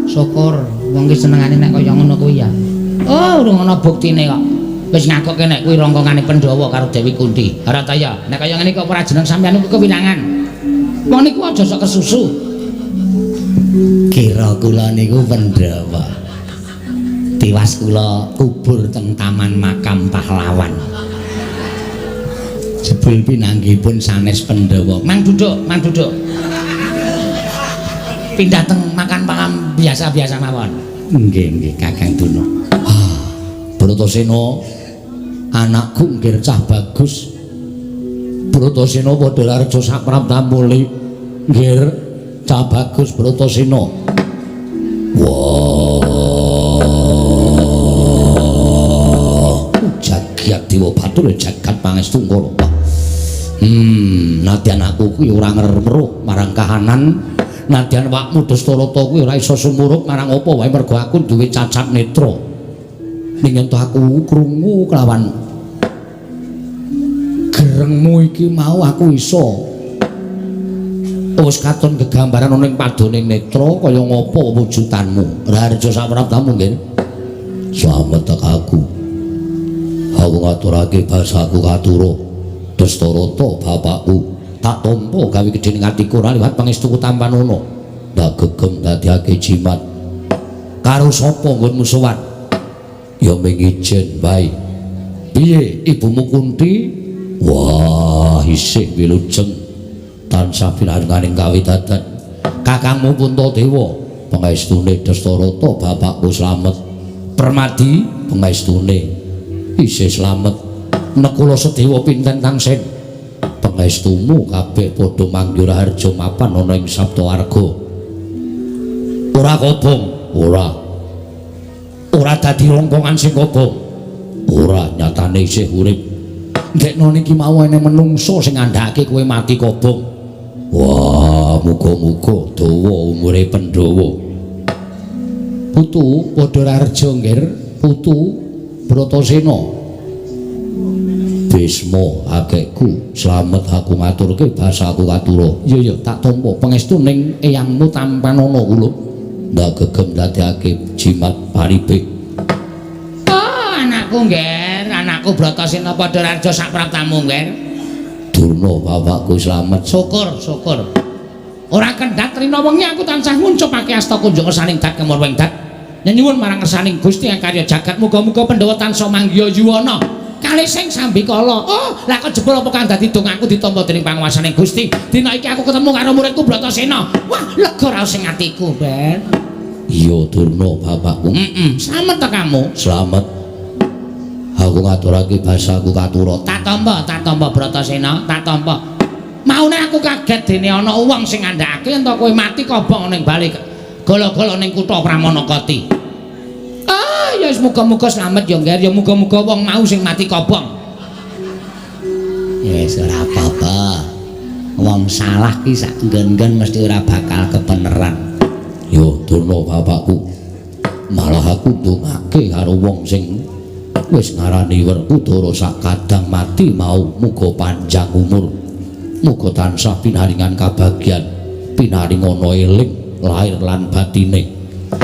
A: Syukur wong ki senengane nek kaya ngono kuwi ya. Oh, urung ana buktine kok. Wis ngakoke nek kuwi rongkongane Pandhawa karo Dewi Kunthi. Ora ta ya? Nek kaya ngene kok ora jeneng sampeyan iku kewirangan. Wong niku aja sok kesusu. Kira kula niku Pandhawa. Tiwas kula kubur teng Taman Makam Pahlawan. Jebul pinanggihipun sanes Pandhawa. Mang duduk. Pindah teng makan pangan biasa-biasa mawon. Nggih, Kakang Dono. Bratasena anakku nggih cah bagus. Bratasena padha larjo sapraptamuli. Nggih cah bagus Bratasena. Wah. Jagat Dewa Bathara jagat Pangestungkara. Nadyan aku kuwi ora ngerem-eruk marang kahanan, nadyan wakmu Dastarata kuwi ora iso sumurup marang apa wae mergo aku duwe cacat netra. Ning yen aku krungu kelawan gerengmu iki mau aku iso wis katon gegambaran ana ing padoning netra kaya ngapa wujudanmu. Raharja sapraptamu nggih. Slamet aku. Aku ngaturake basaku katura. Dastarata bapakku tak tampa gawe gedhening atiku ora liwat pangestuku Tampanono. Ndak gegem dadiake jimat. Karo sapa nggonmu sowan? Ya ming ijen bae. Piye ibumu Kunthi? Wah, isih wilujeng tansah piranganing kawidadan. Kakangmu Puntadewa pangestune Dastarata bapakku slamet. Permadi pangestune isih slamet. Nekula sedewa pinten tangsen pangestumu kabeh padha manggih harja mapan ana ing Saptawarga. Ora kobong, ora dadi rongkongan sing kobong, ora nyatane isih urip. Ndekno niki mau ene menungso sing ngandhake kowe mati kobong. Wah, muga-muga dawa umure Pandhawa. Putu padha harja nggih, putu Bratasena. Bisma akekku slamet aku ngaturke basaku katura. Iya tak tampa pangestu ning eyangmu Tampanono kula. Ndak gegem dadekake jimat paribik. Oh, anakku nggih, anakku Bratasena padha raja sapraptamu nggih. Durna bapakku slamet. Syukur. Ora kendhat rina wengi aku tansah nguncupake asta kunjung saning dat kemur wengdat. Nyuwun marang kersaning Gusti karya jagat muga-muga Pandhawa tansah manggiya yuwana. Kalih sing sambikala. Oh, lah kok jebul apa kang dadi dongaku ditampa dening panguwasaning Gusti. Dina iki aku ketemu karo muridku Bratasena. Wah, lega ra sing atiku, Ben. Iya, Durna bapakku. Slamet ta kamu? Slamet. Aku ngaturake basaku katura. Tak tampa Bratasena, tak tampa. Maune aku kaget dene ana wong sing ngandhakake ento kowe mati kobong ning balik golo-golo ning kutha Pramanakati. Ya muga-muga slamet ya nggih, ya muga-muga wong mau sing mati kobong. Wis ora apa-apa. Wong salah ki sak nggen-nggen mesti ora bakal kebeneran. Yo Durna bapakku. Malah aku ndongake karo wong sing wis ngarani Werkudara sak kadang mati mau muga panjang umur. Muga tansah pinaringan kabagyan, pinaring ana eling lahir lan batine.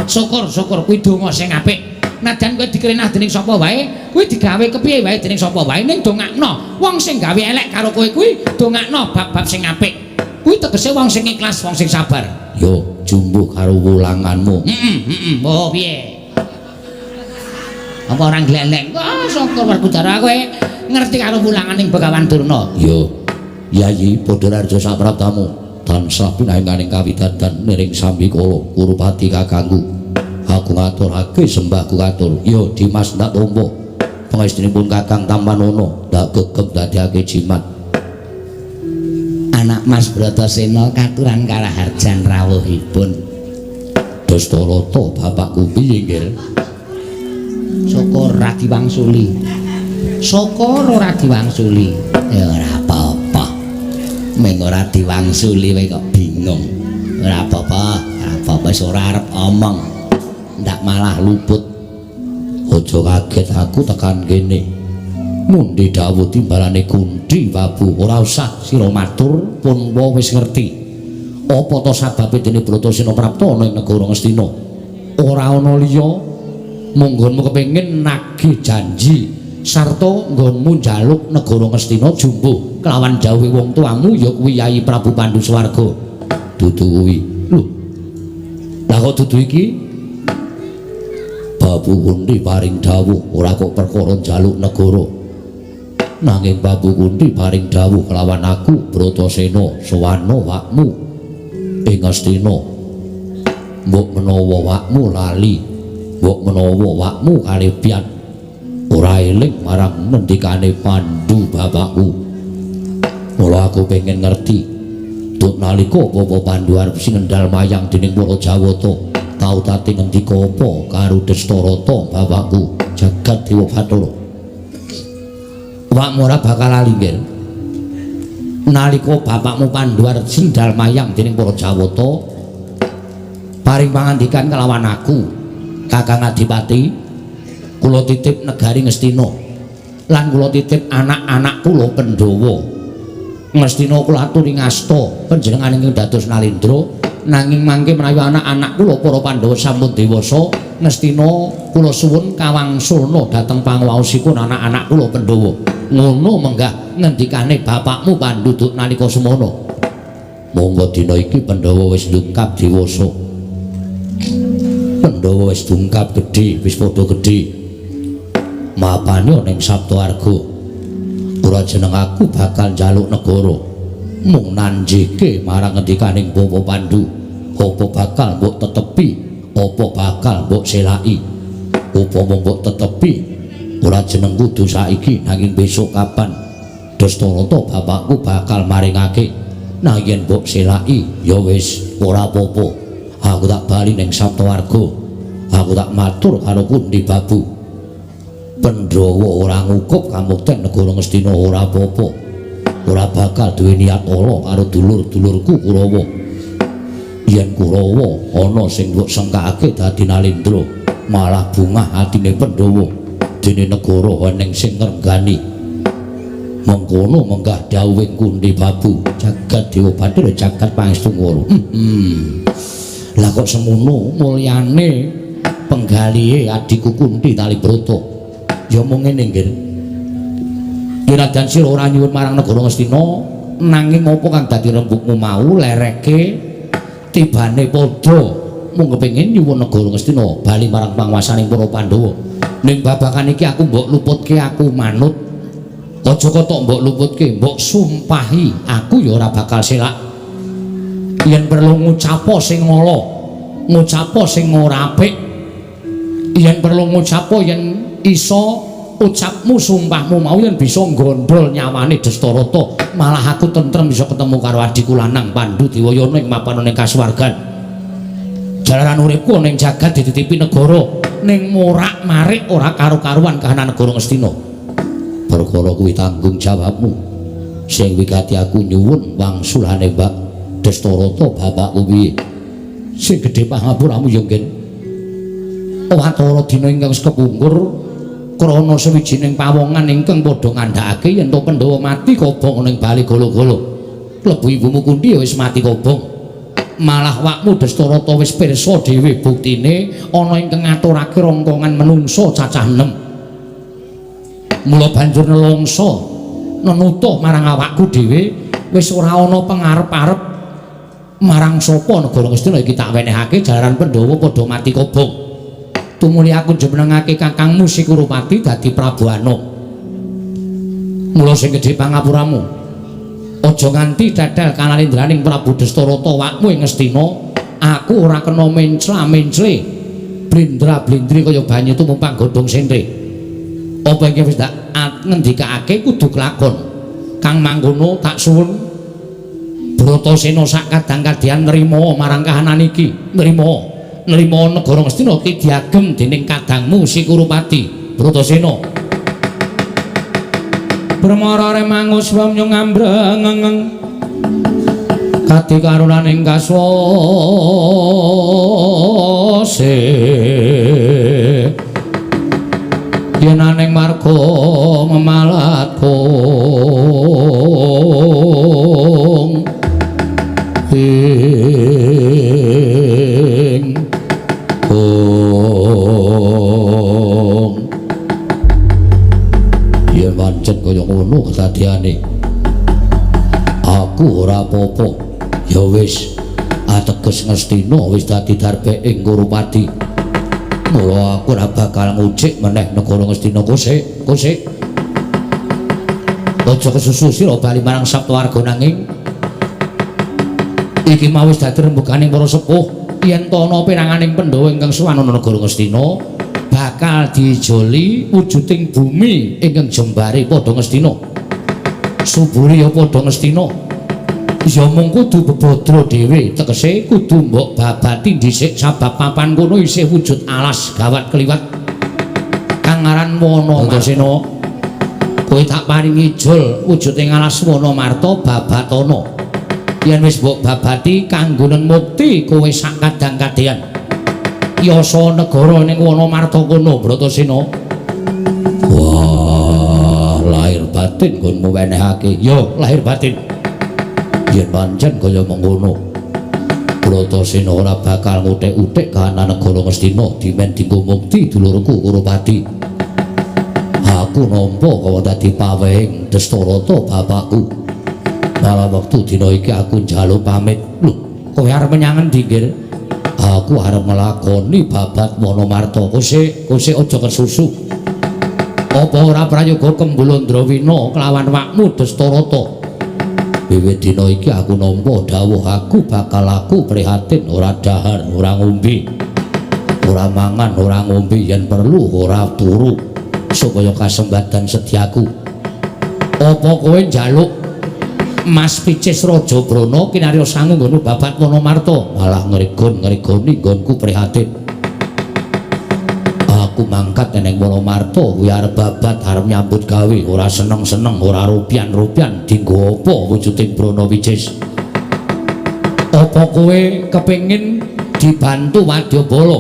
A: Syukur kuwi donga sing apik. Najan kowe dikerenah dening sapa wae, kuwi digawe kepiye wae dening sapa wae ning dongakno. Wong sing gawe elek karo kowe kuwi dongakno bab-bab sing apik. Kuwi tegese wong sing ikhlas, wong sing sabar. Yo jumbuh karo wulanganmu. Oh piye? Apa orang gleleng? Wah, syukur Werkudara kowe ngerti karo wulanganing Begawan Durna. Yo. Yayi Padhararja sapraptamu tansah pinaringaning kawidadan miring Sambikala Kurupati kakangku. Aku ngaturake sembahku katur. Yo Dimas ndak tompo. Pangestunipun Kakang Tampanono ndak gegem dadekake jimat. Anak Mas Bratasena katuran karaharjan rawuhipun. Dastarata bapakku piye nggih? Syukur ora diwangsuli. Syukur ora diwangsuli. Ya ora apa-apa. Meng ora diwangsuli wae kok bingung. Ora apa-apa, wis ora arep omong. Ndak malah luput. Aja kaget aku tekan kene. Mundi dawuh timbalane Kunthi Babu, ora usah sira matur pun wis ngerti. Apa to sababe dene Bratasena prapta ana ing negara Ngastina? Ora ana liya mung nggonmu kepengin nagih janji sarta nggonmu njaluk negara Ngastina jumbuh kelawan dawuhe wong tuamu ya kuwi Yayi Prabu Pandhu Swarga. Dudu kuwi. Lho. Lah kok dudu iki? Babu Kunthi paring dawuh ora kok perkara njaluk negara. Nanging Babu Kunthi paring dawuh kelawan aku Bratasena sawana wakmu ing Ngastina. Mbok menawa wakmu lali, mbok menawa wakmu kalebian ora eling marang ngendikane Pandhu bapakku. Mula aku pengen ngerti duk nalika Bapak Pandhu arep sinendal mayang dening para Jawata tau tati ngendika apa karo Dastarata bapakku jagat Dewa Bathara. Wakmu ora bakal lali nggih. Nalika bapakmu Pandhu arep sindal mayang dening para Jawata paring pangandikan kelawan aku Kakang Adipati, kula titip negari Ngastina lan kula titip anak-anak kula Pandhawa. Ngastina kula aturi ngasta panjenenganipun dados Nalendra, nanging mangke menawi anak-anak kula para Pandhawa sampun dewasa, Ngastina kula suwun kawangsulna dhateng panguwaosipun anak-anak kula Pandhawa. Ngono menggah ngendikane bapakmu Pandhu duk nalika semono. Monggo dina iki Pandhawa wis ndungkap dewasa. Pandhawa wis ndungkap gedhe, wis padha gedhe. Mapane ning Saptawarga. Ora jeneng aku bakal njaluk negara. Mung nanjike marang ngendikaning Bapak Pandhu. Apa bakal mbok tetepi, apa bakal mbok selaki. Upama mbok tetepi, ora jeneng kudu saiki nanging besok kapan Dastarata bapakku bakal maringake. Nah yen mbok selaki ya wis ora apa-apa. Aku tak bali ning Saptawarga. Aku tak matur karo Kunthi Babu. Pandhawa ora ngukup kamukten negara Ngastina ora apa-apa. Ora bakal duwe niat ala karo dulur-dulurku Kurawa. Yen Kurawa ana sing mbok sengkakake dadi Nalendra, malah bungah atine Pandhawa dene negara ana sing ngrenggani. Mengkono menggah dawuhing Kunthi Babu, jagat Dewa Bathara jagat Pangestungara. Lah kok semono mulyane penggalihe adikku Kunthi Talibrata. Ya mung ngene nggih. Kiradan sira ora nyuwun marang negara Ngastina, nanging apa kang dadi rembugmu mau lereke tibane padha mung kepengin nyuwun negara Ngastina bali marang panguwasaning para Pandhawa. Ning babagan iki aku mbok luputke aku manut. Aja kok mbok luputke, mbok sumpahi aku ya ora bakal selak. Yen perlu ngucapo sing ngala, ngucapo sing ora apik. Yen perlu ngucapo yen iso ucapmu sumpahmu mau yen bisa nggondhol nyawane Dastarata, malah aku tentrem bisa ketemu karo adikku lanang Pandhu Diwayana ing mapan ning kasuwargan. Jalaran uripku ning jagat dititipi negara, ning morak-marik ora karo-karuan kahanan negara Ngastina. Perkara kuwi tanggung jawabmu. sing wigati aku nyuwun wangsulane Mbak Destarata bapakku piye sing gedhe pangapuramu ya ngen watara dina ingkang kepungkur krana sawijining pawongan ingkang padha ngandhakake yen to Pandhawa mati kobong ning bali golo-golo klebu ibumu Kunthi wis mati kobong malah wakmu Destarata wis pirsa dhewe buktine ana ingkang ngaturake rongkongan menungsa cacah 6 mula banjur nelongso nenutuh marang awakku dhewe wis ora ana pangarep-arep marang sapa negara Ngastina iki tak wenehake jalaran Pandhawa padha mati kobong tumuli aku jenengake kakangmu Sikurupati dadi Prabu Anom mula sing gedhe pangapuramu aja nganti dadal kanalindraning Prabu Destarata wakmu ing Ngastina aku ora kena mencla-mencle blindra-blindri kaya banyu tumumpang godhong sentre apa iki wis tak ngendikake kudu kelakon kang mangkono tak suwun Bratasena sak kadang-kadang nrimo marang kahanan iki nrimo negara Ngastina iki diagem dening kadangmu Sikurupati Bratasena Brahmara remangus wamyo ngambreng kati karunaning kaswase yen aning marga memalatong ing yen pancen kaya ngono kedadeane aku ora apa-apa ya wis ateges Ngastina wis dadi darbe ing Kurupati mula aku ora bakal ngucik meneh negara Ngastina kosek aja kesusu sira bali marang Saptawarga nanging iki mau wis dadi rembuganing para sepuh yen to ana peranganing Pandhawa ingkang suwan ana negara Ngastina bakal dijoli wujuding bumi ingkang jembare padha Ngastina suburi ya padha Ngastina ya mung kudu bebodro dhewe tegese kudu mbok babati dhisik sabab papan kono isih wujud alas gawat kliwat kang aran Wanamarta kowe tak paringi jol wujuding alas Wanamarta babatana yen wis mbok babati kanggonen mukti kowe sak kadang-kadhean yasa negara ning Wanamarta kono Bratasena wah lahir batin nggonmu wenehake yo lahir batin yen pancen kaya mengkono Bratasena ora bakal ngutik-utik kahanan negara Ngastina dimen dienggo mukti dulurku Kurupati aku nampa kaya dadi pawehing Destarata bapakku malah wektu dina iki aku njaluk pamit lho kowe arep menyang endi nggih aku arep nglakoni babat Wanamarta kosek aja kesusu apa ora prayoga Kembulandrawina kelawan wakmu Destarata wiwit dina iki aku nampa dawuh aku bakal laku prihatin ora dahar ora ngombe ora mangan ora ngombe yen perlu ora turu supaya kasembatan sediaku apa kowe njaluk Mas Picis Raja Brana kinarya sangu nggono babat Wanamarta malah ngregoni nggonku prihatin aku mangkat ning Wanamarta kuwi arep babat arep nyambut gawe ora seneng-seneng ora rupian dienggo apa wujuding Brana Picis apa kowe kepengin dibantu Wadyabala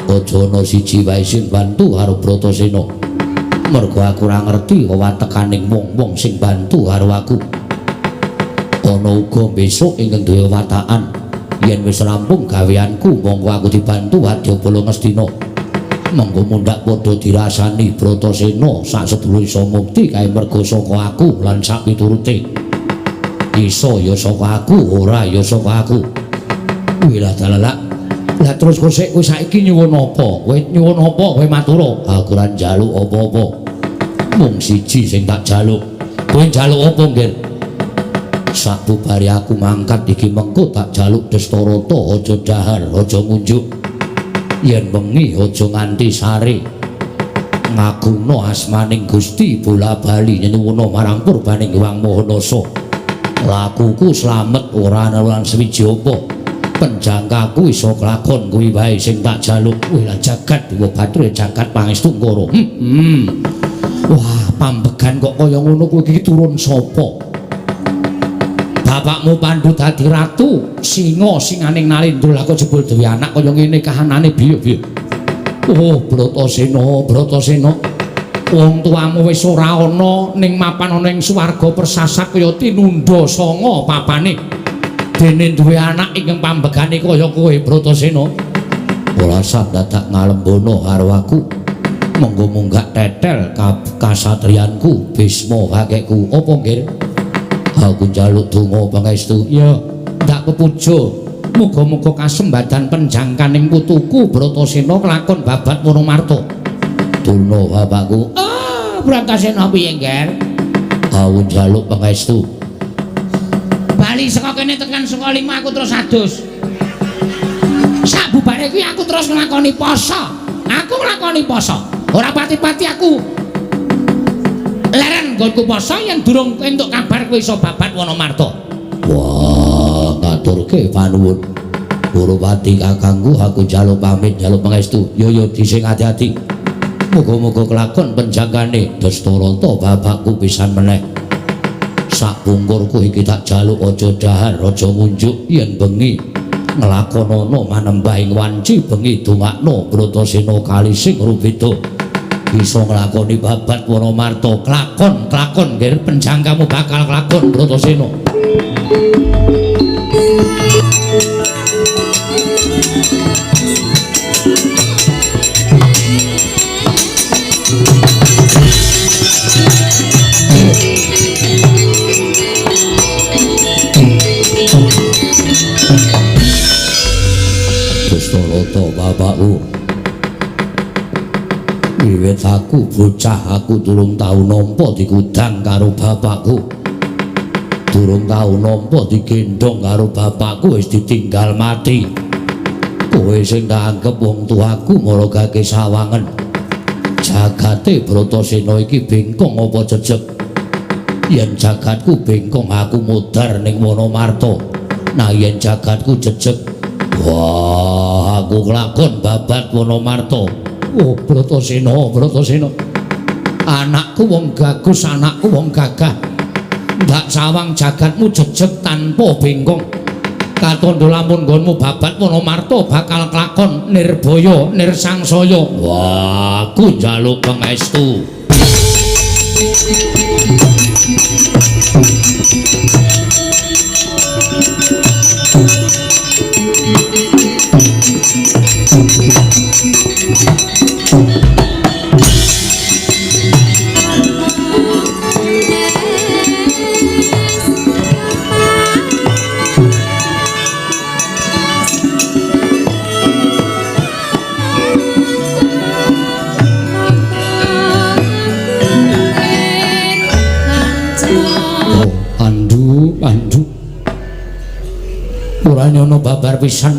A: aja ana siji wae sing bantu karo Bratasena mergo aku ora ngerti wewatekaning wong-wong sing bantu karo aku ana uga besok ingkang duwe watakan yen wis rampung gaweanku monggo aku dibantu Wadyabala Ngastina monggo mundhak padha dirasani Bratasena sak sedulur iso mukti kae mergo saka aku lan sak piturute iso ya saka aku ora ya saka aku wilah dalalak lah terus kowe saiki nyuwun apa kowe matura aku ora njaluk apa-apa mung siji sing tak jaluk kowe njaluk apa nggih sabubare aku mangkat iki mengko tak jaluk Destarata aja dahar aja ngunjuk yen bengi aja nganti sare ngagungna asmaning Gusti bola bali nyuwuna marang purbaning Hyang Mahanasa lakuku slamet ora ana lan swiji apa penjangkaku iso kelakon kuwi wae sing tak jaluk kuwi lah jagat Dewa Bathara jagat pangestu Kara Wah, pambegan kok kaya ngono kowe iki turun sapa? Bapakmu Pandhu dadi ratu, singa singaning Narendra kok jebul duwe anak kaya ngene kahanane piye? Oh, Bratasena, Bratasena. Wong tuamu wis ora ana ning mapan ana ing swarga persasak kaya tinundha sanga papane. Dene duwe anak ingkang pambegane kaya kowe, Bratasena. Ora dadak ngalembono karo aku. Monggo munggah tetel kasatriyanku Bisma kakekku. Apa nggih? Aku njaluk donga pangestu. Ya, ndak kepuja. Muga-muga kasembadan penjangkaning putuku Bratasena kelakon babat Wonomarta. Tuna bapakku. Ah, Bratasena piye, Ngger? Aku njaluk pangestu. Bali saka kene tekan saka 5 aku terus adus. Sabubare kuwi aku terus nglakoni poso. Aku nglakoni poso. Ora pati-pati aku leren nggonku poso yen durung entuk kabar kowe iso babat Wonomarta. Wah, ngaturke panuwun. Purwati kakangku, aku njaluk pamit, njaluk pangestu. Yo dhisik ati-ati. Muga-muga kelakon penjagane Dastarata bapakku pisan meneh. Sak pungkurku iki tak jaluk aja dahar, aja ngunjuk yen bengi nglakonana manembahing wanci bengi dongakno Bratasena kalising rubeda. Bisa nglakoni babat Wonomarta, klakon nggih penjangkamu bakal klakon Bratasena. Dastarata bapakku. Wiwit aku bocah aku durung tau nampa dikudang karo bapakku. Durung tau nampa digendhong karo bapakku wis ditinggal mati. Kowe sing tak anggap wong tuaku maragake sawangen. Jagate Bratasena iki bengkong apa jejeg? Yen jagatku bengkong aku mudhar ning Wonomarta. Nah yen jagatku jejeg, wah aku kelakon babat Wonomarta. Oh, Bratasena, Bratasena. Anakku wong gagus, anakku wong gagah. Ndak sawang jagatmu jejeg tanpa bengkong. Katondo lamun nggonmu babat Wonomarta bakal kelakon nirbaya, nirsangsaya. Wah, aku njaluk pangestu. Ana babar pisan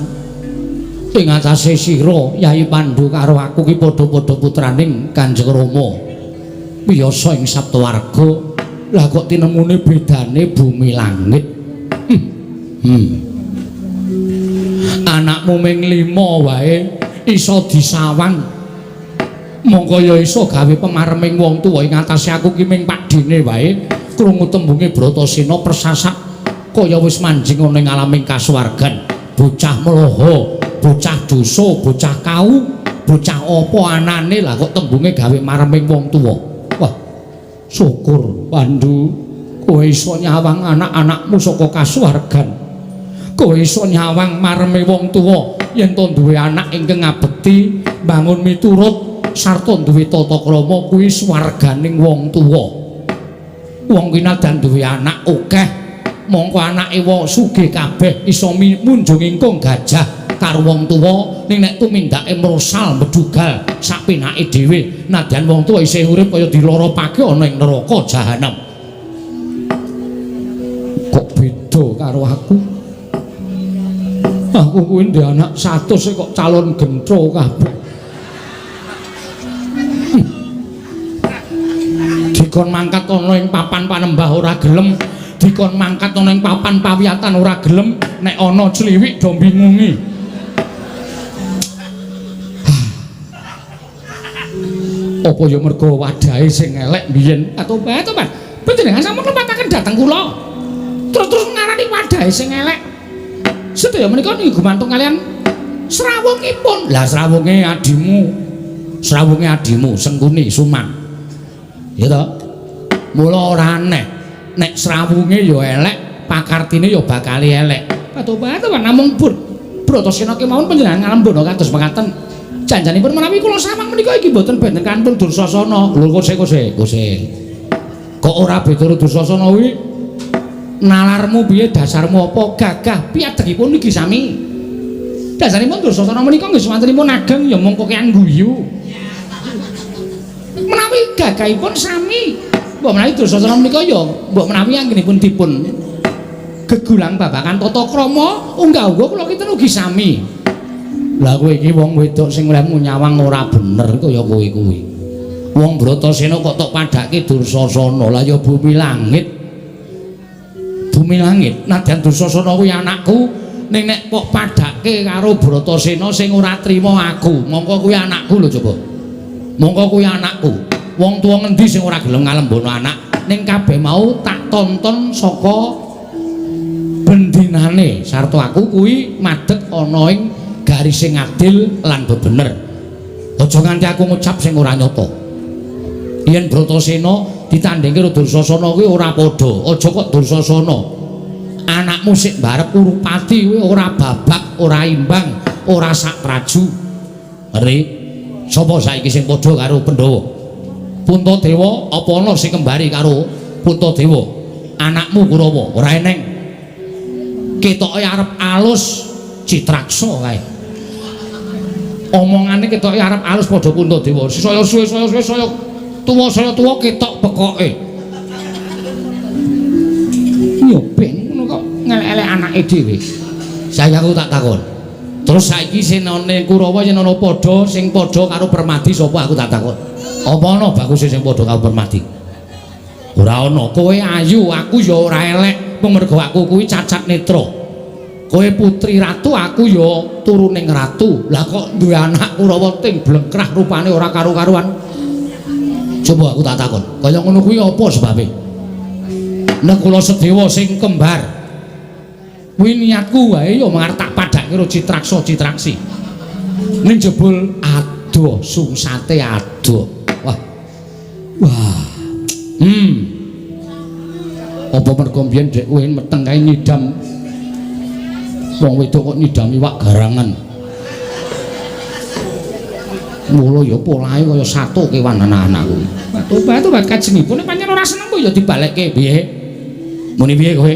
A: ing atase sira Yai Pandhu karo aku ki padha-padha putraning Kanjeng Rama. Biyasa ing Saptawarga, lah kok tinemune bedane bumi langit. Anakmu ming 5 wae iso disawang. Monggo ya iso gawe pemareming wong tuwa ing atase aku ki ming padine wae krungu tembunge Bratasena persasak kaya wis manjing ana ing alaming kasuwargan. Bocah mloho, bocah dosa, bocah kau, bocah apa anane lah kok tembunge gawe mareming wong tuwa. Wah, syukur Pandhu kowe iso nyawang anak-anakmu saka kasuwargan. Kowe iso nyawang mareming wong tuwa yen to duwe anak ingkang ngabekti, bangun miturut sarta duwe tata krama kuwi swarganing wong tuwa. Wong kinadan duwe anak akeh. Mongko anake wae sugih kabeh iso munjung ingkung gajah karo wong tuwa ning nek tumindake mrosal medhugal sak penake dhewe nadyan wong tuwa isih urip kaya diloropake ana ing neraka jahanam. Kok beda karo aku? Aku kuwi ndek anak 100 kok calon gentro kabeh. Dikon mangkat ana ing papan panembah ora gelem. Dikon mangkat ana ing papan pawiyatan ora gelem, nek ana cliwik do bingungi. Apa ya mergo wadahe sing elek biyen? Atobat, panjenengan sampun lepataken dhateng kula. Terus ngarani wadahe sing elek. Sedaya menika niku gumantung kalian srawungipun. Lah srawunge adimu Sengkuni Suman. Ya to? Mula ora aneh nek srawunge ya elek, pakartine ya bakal elek. Atobat, namung Bratasena kemawon panjenengan ngalembono kados mekaten. Janjanipun menawi kula samang menika iki mboten benten kanthun Dursasana. Lho kose. Kok ora beda karo Dursasana kuwi? Nalarmu piye, dasarmu apa? Gagah piyadhekipun iki sami. Dasaripun Dursasana menika nggih swantenipun ageng ya mongko kean guyu. Menawi gagahipun sami, mbok menawi Dursasana menika ya mbok menawi anggenipun dipun gegulang babakan tata krama, unggah-ungguh kula kinten ugi sami. Lah kowe iki wong wedok sing lemu nyawang ora bener kaya kowe kuwi. Wong Bratasena kok tok padhake Dursasana, lah ya bumi langit. Nadyan Dursasana kuwi anakku, ning nek kok padhake karo Bratasena sing ora trima aku, mongko kuwi anakku lho coba. Mongko kuwi anakku. Wong tuwa ngendi sing ora gelem ngalembono anak? Ning kabeh mau tak tonton saka bendinane sarta aku kuwi madheg ana ing garis sing adil lan bebener. Aja nganti aku ngucap sing ora nyata. Yen Bratasena ditandingke karo Dursasana kuwi ora padha. Aja kok Dursasana anakmu sik mbarep Urupati kuwi ora babak, ora imbang, ora sak traju. Eri, sapa saiki sing padha karo Pandhawa? Puntadewa apa ana sing kembari karo Puntadewa? Anakmu Kurawa ora eneng. Ketoke arep alus Citraksa kae. Omongane ketoke arep alus padha Puntadewa. Saya suwe saya tuwa ketok pekoke. Yo ben ngono kok ngelek-elek anake dhewe. Saya aku tak takon. Terus saiki senone Kurawa yen ana padha sing padha karo Permadi sapa aku tak takon. Apa ana baguse sing padha karo Permadi? Ora ana. Kowe ayu, aku ya ora elek. Mergo aku kuwi cacat netra. Kowe putri ratu, aku ya turuning ratu. Lah kok duwe anak Kurawa ting blengkrah rupane ora karo-karuan. Coba aku tak takon, kaya ngono kuwi apa sebabe? Nek kula Sedewa sing kembar, kuwi niatku wae ya arep tak padhake karo Citraksa-Citraksi. Ning jebul adoh, sungsate adoh. Wah. Apa mergo mbiyen dhek kowe meteng kae nyidam wong wedok kok nyidam iwak garangan. Mula ya polahe kaya satu kewan anak-anak kuwi. Tobat kajengipun nek pancen ora seneng kok ya dibalekke piye? Muni piye kowe?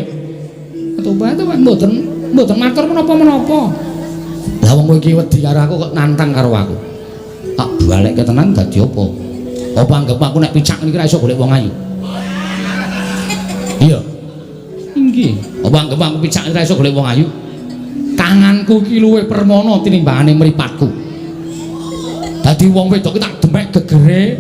A: Tobat mboten matur menapa-menapa. Lah wong kowe iki wedi karo aku kok nantang karo aku. Tak balekke tenan dadi apa? Apa anggap aku nek picak niki ra iso golek wong ayu? Iya. Inggih. Apa anggap aku picak ra iso golek wong ayu? Tanganku iki luwih permana tinimbangane mripatku. Dadi wong wedok tak demek gegere,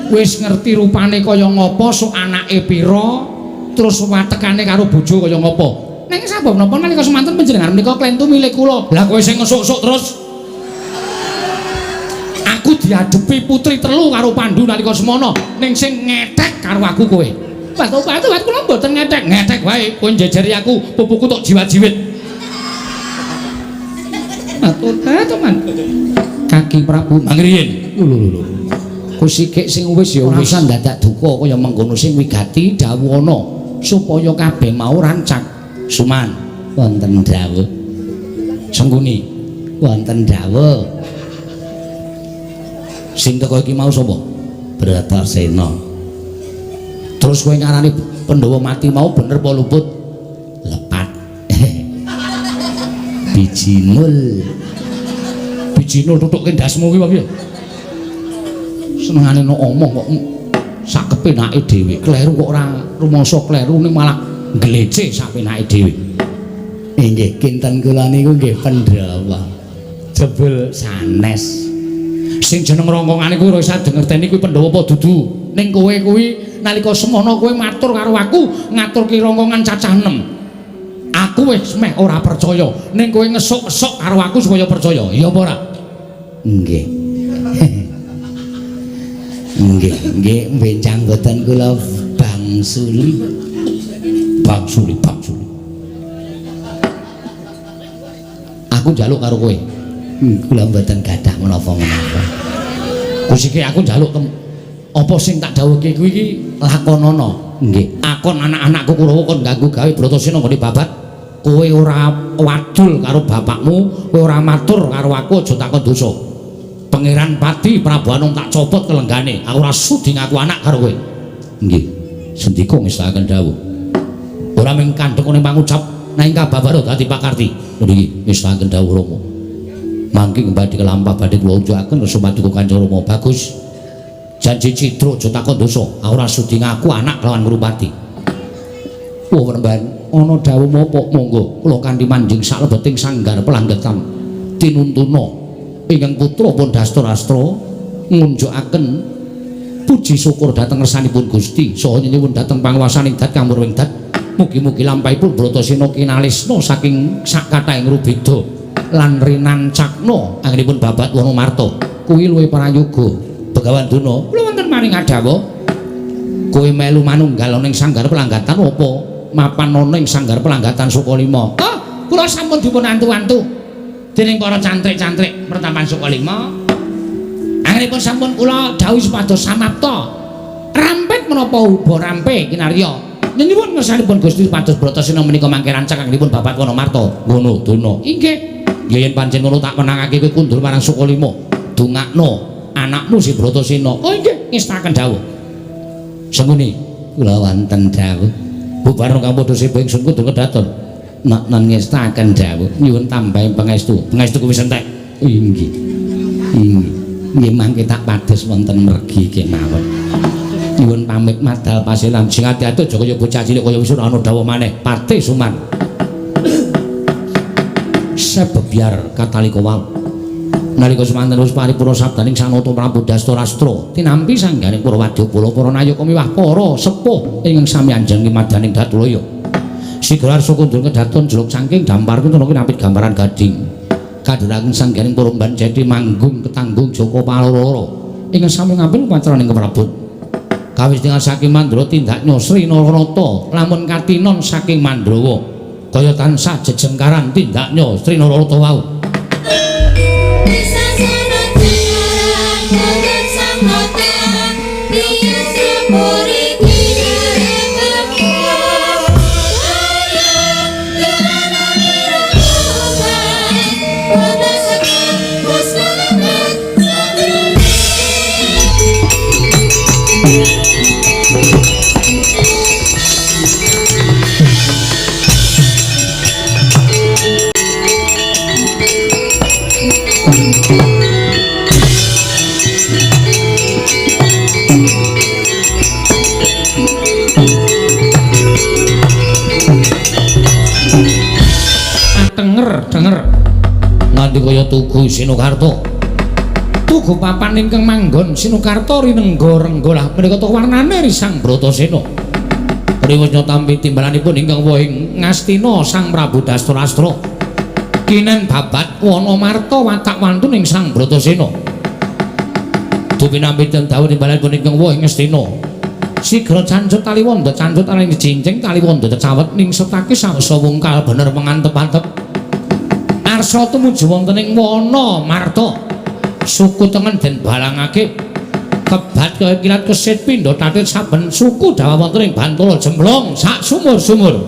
A: wis ngerti rupane kaya ngapa, sok anake pira, terus watekane karo bojo kaya ngapa. Ning sabab napa nalika semanten panjenengan menika klentu milik kula. Lah kowe sing ngesuk-suk terus. Aku diadepi putri telu karo Pandhu nalika semana, ning sing ngethek karo aku kowe. Batu-batu kula mboten ngethek wae, kowe njejeri aku, pupuku tok jiwat-jiwit. Batu-batu man. Kaki Prabu Mangriyen. Lho. Kusikik sing wis ya wis dadak duka kaya mengkono sing wigati dawuhana supaya kabeh mau rancak. Suman wonten dawuh. Sengkuni wonten dawuh. Sing teko iki mau sapa? Bratasena. Terus kowe ngarani Pandhawa mati mau bener apa luput? Lepat. Bijinul. Bijinul tutukke ndasmu kuwi piye? Senengane nek omong kok sak kepenake dhewe. Kleru kok ora rumangsa kleru ning malah glece sak penake dhewe. Nggih, kinten kula niku nggih Pandhawa. Jebul sanes. Sing jeneng rongkongane kuwi ora isa ngerteni kuwi Pandhawa apa dudu. Ning kowe kuwi nalika semana kowe matur karo aku, ngaturke rongkongan cacah 6. Aku wis meh ora percaya, ning kowe ngesuk-esuk karo aku supaya percaya. Iya apa ora? Nggih. nggih benjang boten kula bangsuli. Bangsuli. Aku njaluk karo kowe. Kula mboten gadah menapa-menapa. Gusti iki aku njaluk apa sing tak dawuhke kuwi iki lakonana. Nggih. Akon anak-anakku Kurawa kon ganggu gawe Bratasena nggone babat. Kowe ora wadul karo bapakmu, kowe ora matur karo aku aja takon dosa. Pangeran Pati Prabu Anung tak copot kelenggane. Aku ora sudi ngaku anak karo kowe. Nggih. Sendika ngestaken dawuh. Ora mung kandhek ning pangucap nang kababaro dadi pakarti. Niki ngestaken dawuh Rama. Mangke badhe kelampah badhe kula ujuaken rasa matuku Kanjeng Rama. Bagus. Janji Citra aja takon dosa. Aku ora sudi ngaku anak lawan Ngrupati. Oh Remban, ana dawuh apa monggo kula kanthi manjing salebeting sanggar pelanggetan tinuntuna ingkang putra pun Dastarastra ngunjukaken puji syukur dhateng ngersanipun Gusti saha nyuwun dhateng panguwasaning Dat Kamur Wingdat. Mugi-mugi lampahipun Bratasena kinalisna saking sakathahing rubeda lan rinancakna anggenipun babat Wonomarta. Kuwi luwih prayoga. Begawan Duna, kula wonten maring adhawa. Kowe melu manunggal ning sanggar pelanggatan apa mapan ana ing sanggar pelanggatan Sukalima? Oh, kula sampun dipun antu-antu dening para cantrik-cantrik pertapan Sukalima. Anggenipun sampun kula dhawuhi supados samapta. Rampet menapa uba rampe kinarya. Nyuwun ngersanipun Gusti supados Bratasena menika mangke rancak anggenipun Bapak Wonomarta. Ngono Duna. Inggih. Yen pancen ngono tak menangake kowe kundur marang Sukalima. Dongakno anakmu si Bratasena. Oh nggih, ngestaken dawuh. Semuni kula wonten dawuh. Bubar kampudha sing ingsun kudu kedaton. Nek ngestaken dawuh, nyuwun tambahi pangestu. Pangestu kuwi entek. Inggih. Nggih mangke tak pados wonten mergi kemawon. Nyuwun pamit madal pasilan sing ati-ati aja kaya bocah cilik kaya wis ora ana dawuh maneh. Pati Suman. Sebebiar katalika wau. Nalika semanten wis paripurna sabdaning Sanata Prabu Dastarastra tinampi sangganing para wadyabala para nayaka miwah para sepuh ingkang sami anjeng madaning Datulaya. Sigra arsa kundur kedaton jeluk saking dampar kuwi napit gambaran gading. Kadhiraken sangganing para mban Cetri manggung ketanggung Jaka Paloro ingkang sami ngambil pancaraning keprabot. Kawis dengan saking Mandra tindaknya Sri Narata lamun katinon saking Mandrawa kaya tansah jejengkaran tindaknya Sri Narata wau. Denger nganti kaya Tugu Sinukarta. Tugu papan ingkang manggon Sinukarta rinengga-rengga lah menika to warnane risang Bratasena. Riwus tampi timbalanipun ingkang wohing Ngastina Sang Prabu Dastarastra. Kinen babat Wonomarta watak wantun ing Sang Bratasena. Dupi nampi dawuh timbalanipun ingkang wohing Ngastina. Sigra cancut tali wanda cancut aring jinjing tali wanda cawet ning setake sawisa wungkal bener mangantep-antep. Arsa tumuju wonten ing Wonomarta. Suku tengen den balangake kebat kaya kilat kesit pindha tatit saben suku dawa wonten ing Bantala jemblong sak sumur-sumur.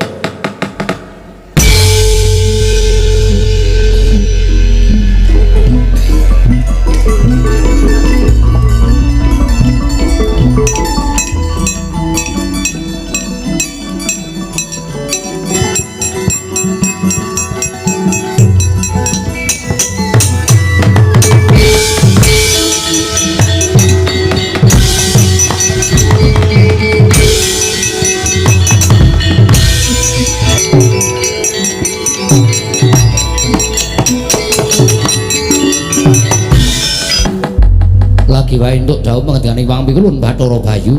A: Wae entuk dawuh pangendikaning Wang Pikulun Bathara Bayu.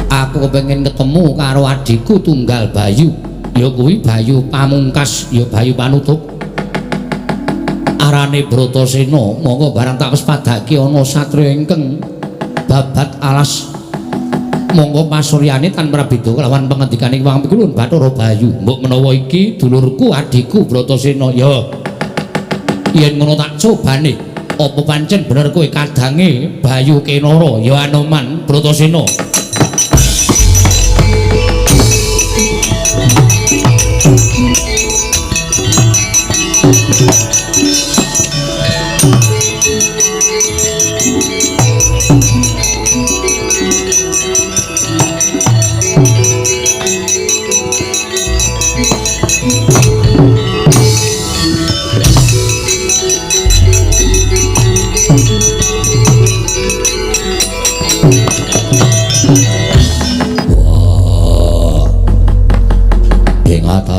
A: Aku kepengin ketemu karo adikku tunggal Bayu. Ya kuwi Bayu Pamungkas, ya Bayu panutup. Arane Bratasena, monggo barang tak wis padhake ana satriya ingkang babat alas monggo pasuryane tanpa beda kelawan pengendikaning Wang Pikulun Bathara Bayu mbok menawa iki dulurku adikku Bratasena ya yen ngono tak cobane apa pancen bener kowe kadange Bayu Kenara ya Anoman Bratasena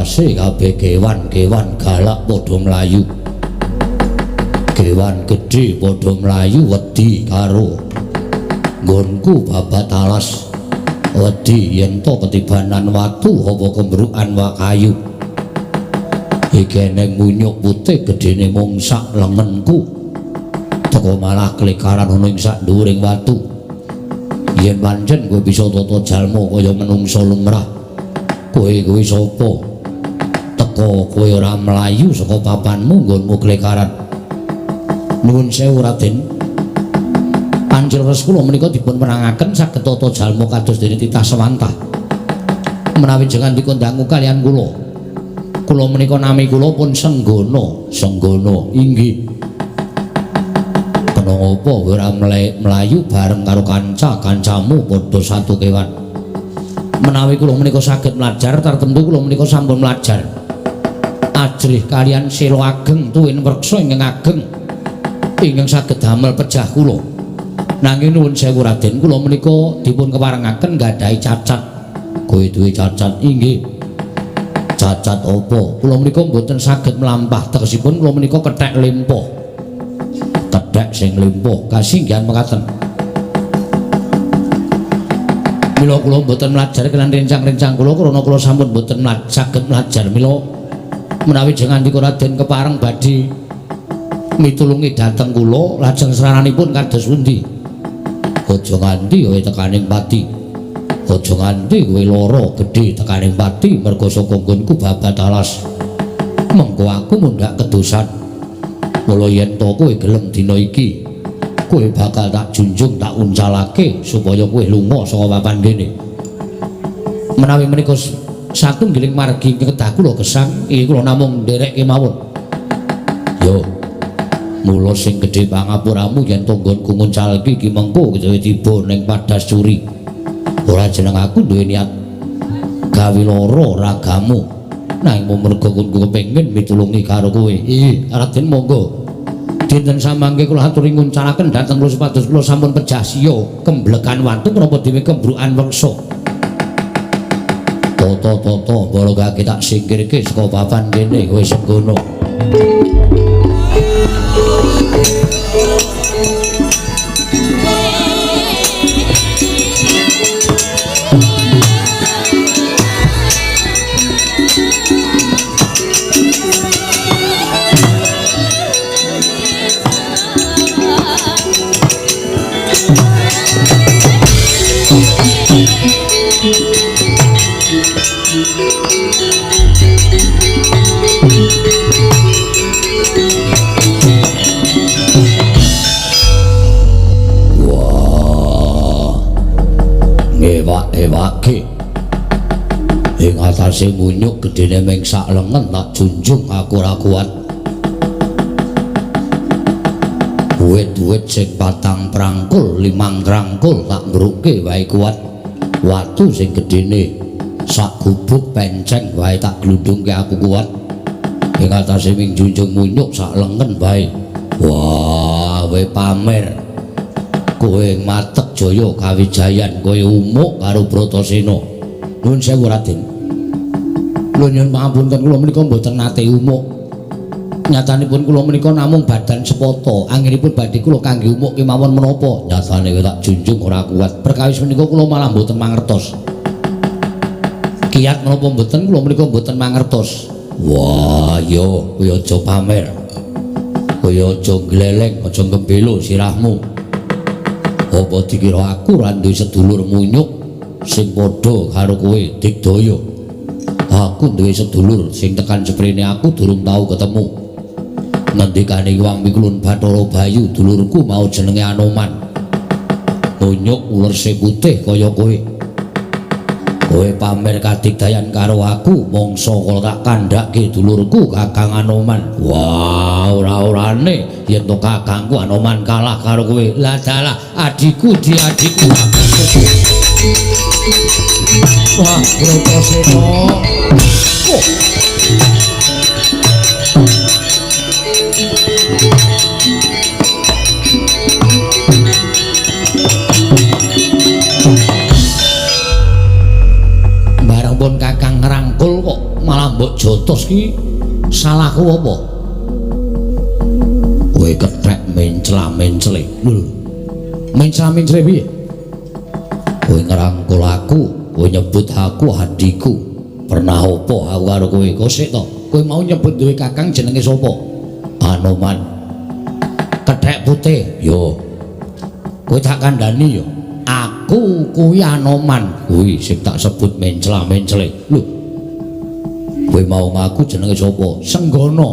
A: atase kabeh kewan-kewan galak padha mlayu kewan gedhe padha mlayu wedi karo nggonku babat alas wedi yen to ketibanan watu apa kembrukan wakayu iki neng munyuk putih gedene mung sak lengenku teko malah klekaran ana ing sak dhuwuring watu yen pancen kowe bisa tata jalma kaya menungsa lumrah kowe kuwi sapa teko kowe ora mlayu saka papanmu nggonmu klekaran nuwun sewu Raden panjenengan kula menika dipun merangaken saged tata jalma kados dene titah Sewantah menawi jenengan dikondangu kalian kula menika nami kula pun Senggana inggih kenapa kowe ora mlayu bareng karo kanca-kancamu padha satu kewan menawi kula menika saged mlajar tartemtu kula menika sampun mlajar ajrih kalian sela ageng tuwin werksa ingkang ageng ingkang saged damel pejah kula nanging nuwun sewu Raden kula menika dipun keparengaken gadhahi cacat kowe duwe cacat inggih cacat apa kula menika mboten saged mlampah tegesipun kula menika kethek lempoh kethek sing lempoh kasinggihan mekaten mila kula mboten mlajar kelan rencang-rencang kula krana kula sampun mboten saged mlajar mila menawi jenengan dika Raden kepareng badhe mitulungi dhateng kula lajeng saranipun kados pundi aja nganti kowe tekaning pati aja nganti kowe lara gedhe tekaning pati merga saka nggonku babat alas mengko aku mundhak kedosan mula yen to kowe gelem dina iki kowe bakal tak junjung tak uncalake supaya kowe lunga saka papan kene menawi menika satunggiling margi kedah kula gesang iki kula namung nderek kemawon yo mula sing gedhe pangapuramu yen to nggonku nguncalke iki mengko kowe tiba ning Padas Curi ora jeneng aku duwe niat gawe lara ragamu nanging merga kowe kepengin mitulungi karo kowe Raden monggo dinten samangke kula aturi nguncalaken dhateng kula supados kula sampun pejah siya kemblekan watu menapa dhewe kembrukan weksa toto bologake tak singkirke saka papan kene kowe Senggana ewake ing atase munyuk gedene ming sak lengen tak junjung aku ora kuat duit-duit sing patang prangkul limang krangkul tak mbruke wae kuat watu sing gedene sak gubuk penceng wae tak glundungke aku kuat ing atase ming junjung munyuk sak lengen wae wah we pamer kowe matek jaya kawijayan kowe umuk karo Bratasena nuwun sewu Raden lho nyuwun pangapunten kula menika mboten nate umuk nyatanipun kula menika namung badan sepata anggenipun badhe kula kangge umuk kemawon menapa nyatane kowe tak junjung ora kuat perkawis menika kula malah mboten mangertos kiat menapa mboten kula menika mboten mangertos wah yo kowe aja pamer kowe aja gleleng aja gembelo sirahmu Apa dikira aku ora duwe sedulur munyuk sing padha karo kowe Digdaya? Aku duwe sedulur sing tekan seprene aku durung tau ketemu. Ngendikane Wang Mikulun Bathara Bayu, dulurku mau jenenge Anoman. Munyuk uler sing putih kaya kowe. Kowe pamer kadigdayan karo aku, mangsa kala tak kandhake dulurku Kakang Anoman. Wah, ora-orane yen to kakangku Anoman kalah karo kowe. Lah dalah, adikku di adikku. Wah, Bratasena. Oh. Bareng pun Kakang ngrangkul kok malah mbok jotos ki salahku apa? Kowe kethek mencla-mencle. Lho. Mencla-mencle piye? Kowe ngrangkul aku, kowe nyebut aku adikku. Pernah apa aku karo kowe? Kok sik to? Kowe mau nyebut duwe kakang jenenge sapa? Anoman. Kethek putih. Yo. Kowe tak kandhani yo. Aku kuwi Anoman. Kuwi sing tak sebut mencla-mencle. Lho. Kowe mau ngaku jenenge sapa? Senggono.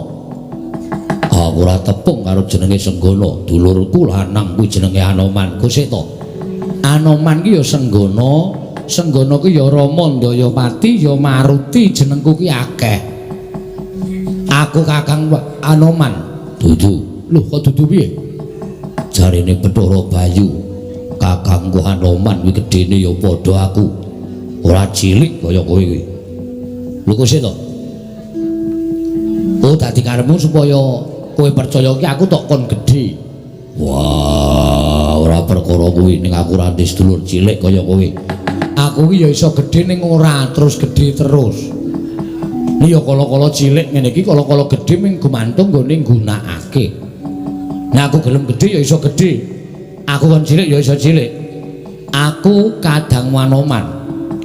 A: Aku ora tepung karo jenenge Senggono. Dulurku lanang kuwi jenenge Anoman. Kok sik to? Anoman ki ya Senggono, Senggono ki ya Rama, Ndayapati, ya Maruti, jenengku ki akeh. Aku Kakang Anoman. Dudu. Lho kok dudu piye? Jarine Bathara Bayu, kakangku Anoman kuwi gedene ya padha aku. Ora cilik kaya kowe kuwi. Lho kok sik to? Oh dadi karepmu supaya kowe percaya ki aku tok kon gedhe. Wah, ora perkara kuwi ning aku ora sedulur cilik kaya kowe. Aku ki ya iso gedhe ning ora terus gedhe terus. Iya kala-kala cilik ngene iki kala-kala gedhe ming gumantung nggone nggunakake. Nek aku gelem gedhe ya iso gedhe. Aku kan cilik ya iso cilik. Aku kadang Anoman.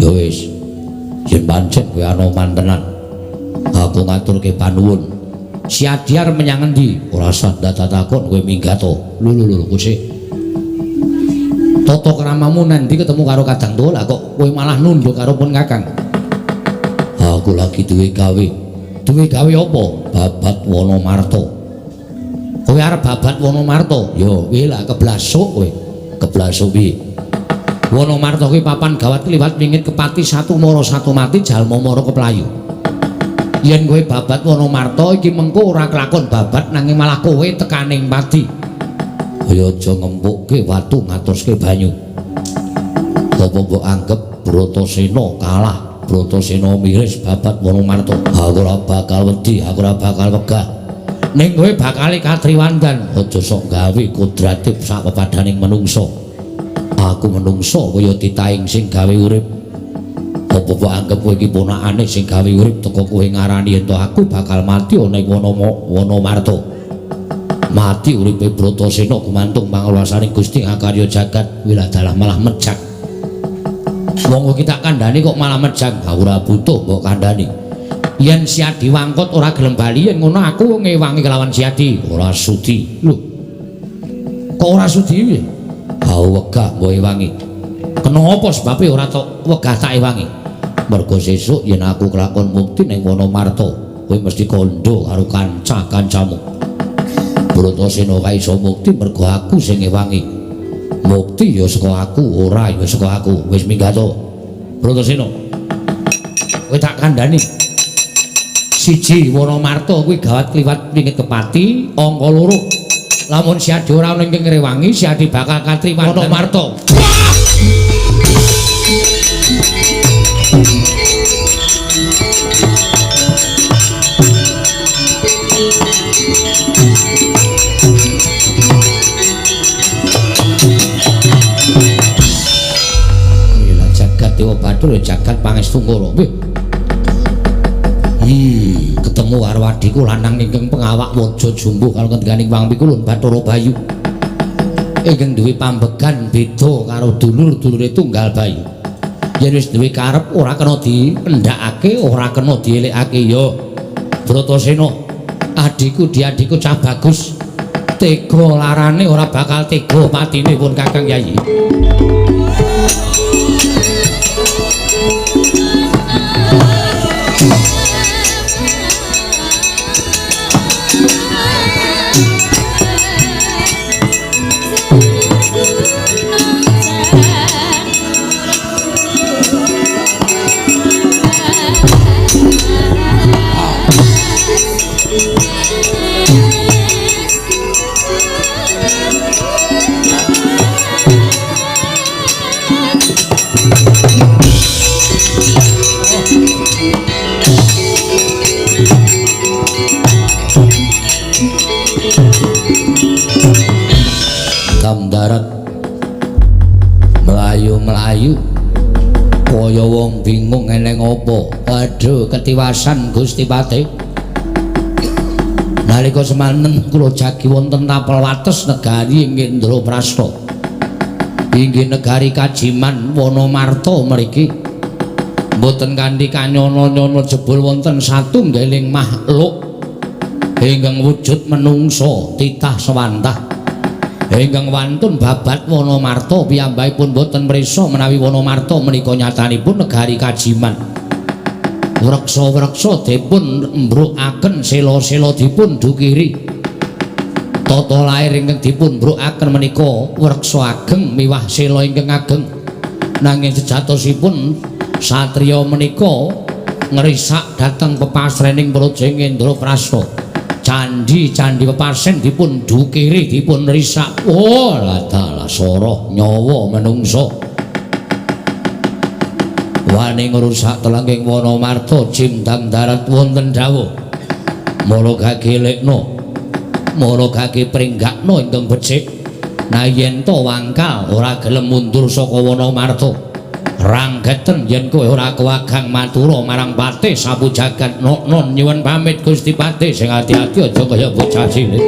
A: Ya wis. Yen pancen kowe Anoman tenan. Aku ngaturke panuwun. Si Adyar menyang endi? Ora usah takon kowe minggat to. Lho kusik. Tata kramamu nanti ketemu karo Kadang Tuwa lah kok kowe malah nunduk karo pun Kakang. Aku lagi duwe gawe. Duwe gawe apa? Babat Wonomarta. Kowe arep babat Wonomarta? Ya, kowe lah keblasuk kowe. Keblasuk piye? Wonomarta kuwi papan gawat liwat wingit kepati satu mara satu mati jalma mara keplayu. Yen kowe babat Wonomarta iki mengko ora kelakon babat nanging malah kowe tekaning pati. Kaya aja ngempukke watu ngaturske banyu. Apa mbok anggap Bratasena kalah? Bratasena miris babat Wonomarta. Aku ora bakal wedi, aku ora bakal wegah. Ning kowe bakal katriwandan, aja sok gawe kodratif sak pepadaning menungso. Aku menungso kaya titaing sing gawe urip. Apa anggap kowe iki ponakane sing gawe urip teko kowe ngarani yen to aku bakal mati ana ing Wonomarta. Mati uripe Bratasena gumantung pangawasaning Gusti Akarya Jagat. Wilah dalah malah mejak. Wong iki tak kandhani kok malah mejak. Ora butuh mbok kandhani. Yen Siadi wangkot ora gelem bali yen ngono aku ngewangi kelawan Siadi. Ora sudi. Lho. Kok ora sudi piye? Aku wegah mbok ewangi. Kenapa sebabe ora tok wegah tak ewangi? Mergo sesuk yen aku kelakon mukti ning Wonomarta, kowe mesti kandha karo kanca-kancamu. Bratasena kae iso mukti mergo aku sing ewangi. Mukti ya saka aku, ora ya saka aku. Wis minggat to. Bratasena. Kowe tak kandhani. Siji Wonomarta kuwi gawat kliwat wingit kepati, angka loro. Lamun Siadi ora ana ing ngrewangi, Siadi bakal katriwan Wonomarta. Gila jagat Dewa Bathara jagat pangestu kala. Ketemu karo adhiku lanang ingkang pengawak waja jumbuh karo kendikaning Wang Mikulun Bathara Bayu. Ingkang duwe pambegan beda karo dulur-dulure tunggal Bayu. Yen wis duwe karep ora kena dipendhakake, ora kena dielekake ya. Bratasena, adhiku cah bagus. tega larane ora bakal tega patine pun Kakang Yayi. Darat melayu-melayu kaya wong bingung eneng apa. Aduh ketiwasan Gusti Patih. Nalika semanen kula jagi wonten tapel wates negari Indraprasta. Inggih negari Kajiman Wonomarta mriki. Mboten kanthi kanyana-nyana jebul wonten satunggaling makhluk ingkang wujud menungsa titah swantah. Ingkang wantun babat Wonomarta piyambakipun boten mrisa menawi Wonomarta menika nyatanipun negari Kajiman. Wreksa-wreksa dipun mbrukaken, sela-sela dipun dukiri. Tata lair ingkang dipun mbrukaken menika wreksa ageng miwah sela ingkang ageng. Nanging sejatosipun satriya menika ngrisak dhateng pepasrening Praja Indraprasta. Candi-candi pepasen dipun dukiri dipun risak. Oh ladalah soroh nyawa menungso wani ngrusak telenging Wonomarta Jimdang darat wonten dawuh mara gagilekno mara gage pringgakno ingkang becik. Nah yen to wangkal ora gelem mundur saka Wonomarta ranggeten yen kowe ora kewagang matura marang Patih sapu jagat. Non nyuwun pamit Gusti Patih sing ati-ati aja kaya bocah cilik.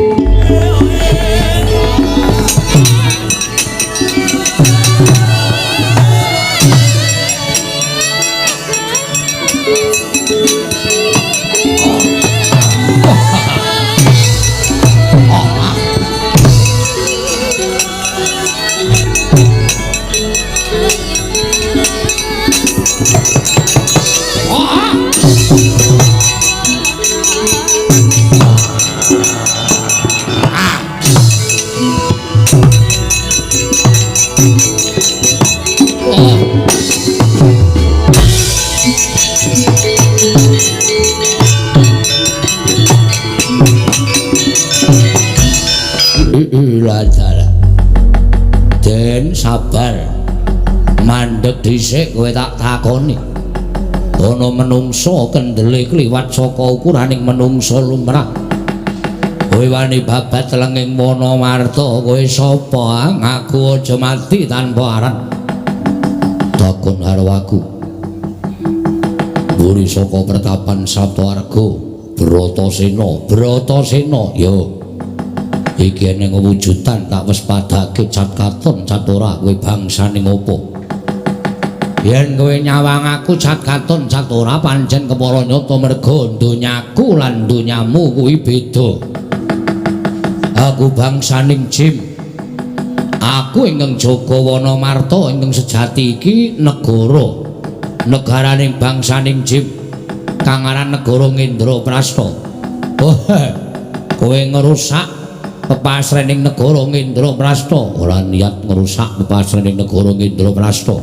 A: Den sabar mandeg dhisik kowe tak takoni. Ana menungsa kendele kliwat saka ukuraning menungsa lumrah. Kowe wani babat telenging Wonomarta, kowe sapa? Ngaku aja mati tanpa aran. Takon karo aku. Buri saka Pertapan Saptawarga, Bratasena, yo. Iki ning wujudan tak wis padake cat katon cat ora kowe bangsaning opo. Yen kowe nyawang aku cat katon cat ora pancen kepara nyata merga donyaku lan donyamu kuwi beda. Aku bangsaning Jim. Aku ingkang jaga Wonomarta ingkang sejati iki negaraning bangsaning Jim. Kang aran negara Indraprasta. Oh, kowe ngerusak pepasrening negara Indraprasta. Ora niat ngerusak pepasrening negara Indraprasta.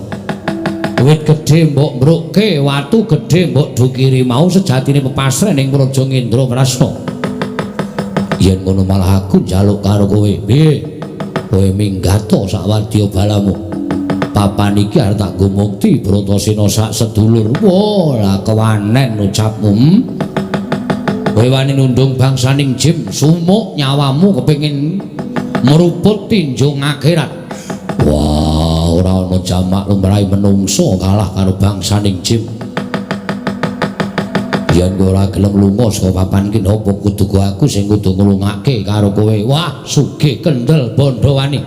A: Wit gedhe mbok mbrukke, watu gedhe mbok dukiri mau sejatine pepasrening Praja Indraprasta. Yen ngono malah aku njaluk karo kowe. Piye? Kowe minggato sak wadya balamu. Papan iki arep tak go mukti Bratasena sak sedulur. Wah, lah kewanen ucapmu. Kowe wani nundung bangsaning Jim, sumuk nyawamu kepengin meruput tinjung akhirat. Wah, ora ana jamak lumrahe menungso kalah karo bangsaning Jim. Yen ora gelem lunga saka papan iki napa kudu aku sing kudu nglungake karo kowe. Wah, sugih kendel bondo wani.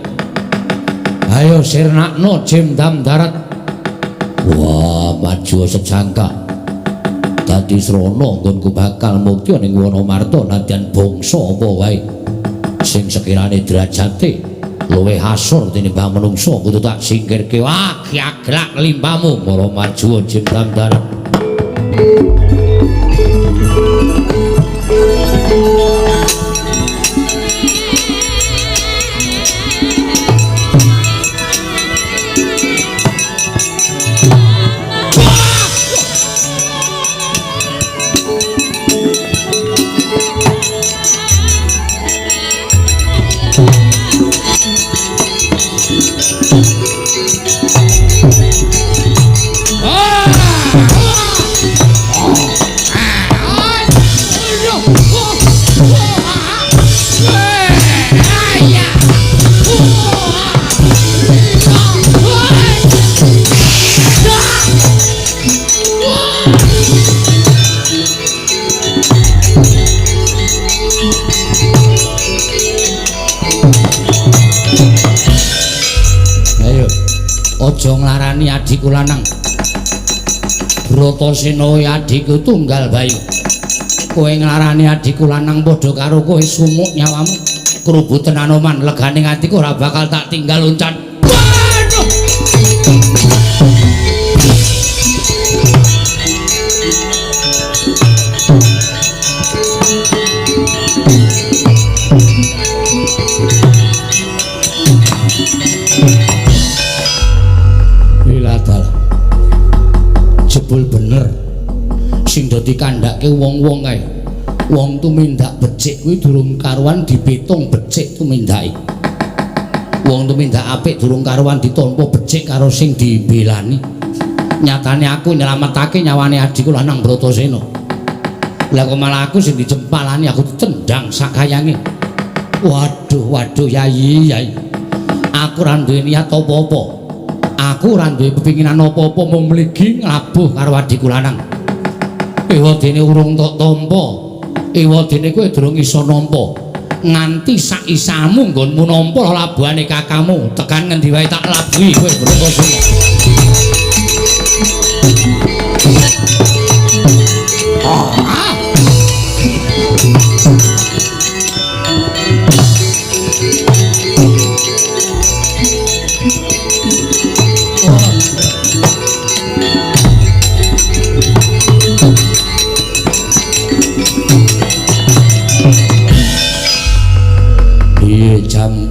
A: Ayo sirnakno Jim Dam darat. Wah, maju sejangka. Dadi srana nggonku bakal mukti ning Wonomarta nadyan bangsa apa wae. sing sekirane derajate luwih asor tinimbang menungsa kudu tak singkirke. Wah, kiaglak limpamu para maju jembang darat. Aja nglarani adikku lanang. Bratasena adikku tunggal bayu. Kowe nglarani adikku lanang padha karo kowe sumuk nyawamu. Krubutan Anoman legane atiku ora bakal tak tinggal loncat. Waduh. Jebul bener sing dadi kandhake wong-wong kae. Wong tumindak becik kuwi durung karuan dipitung becik tumindake. Wong tumindak apik durung karuan ditampa becik karo sing dibelani. Nyatane aku nyelametake nyawane adikku lanang Bratasena. Lah kok malah aku sing dijempalani, aku ditendang sakayange. Waduh Yai. Aku ora duwe niat apa-apa. Aku ora duwe pepinginan apa-apa mung mligi nglabuh karo adikku lanang. Ewadene urung tok tampa. Ewadene kowe durung iso nampa. Nganti sak isamu nggonmu nampa labuhane kakamu. Tekan ngendi wae tak labuhi kowe Bratasena.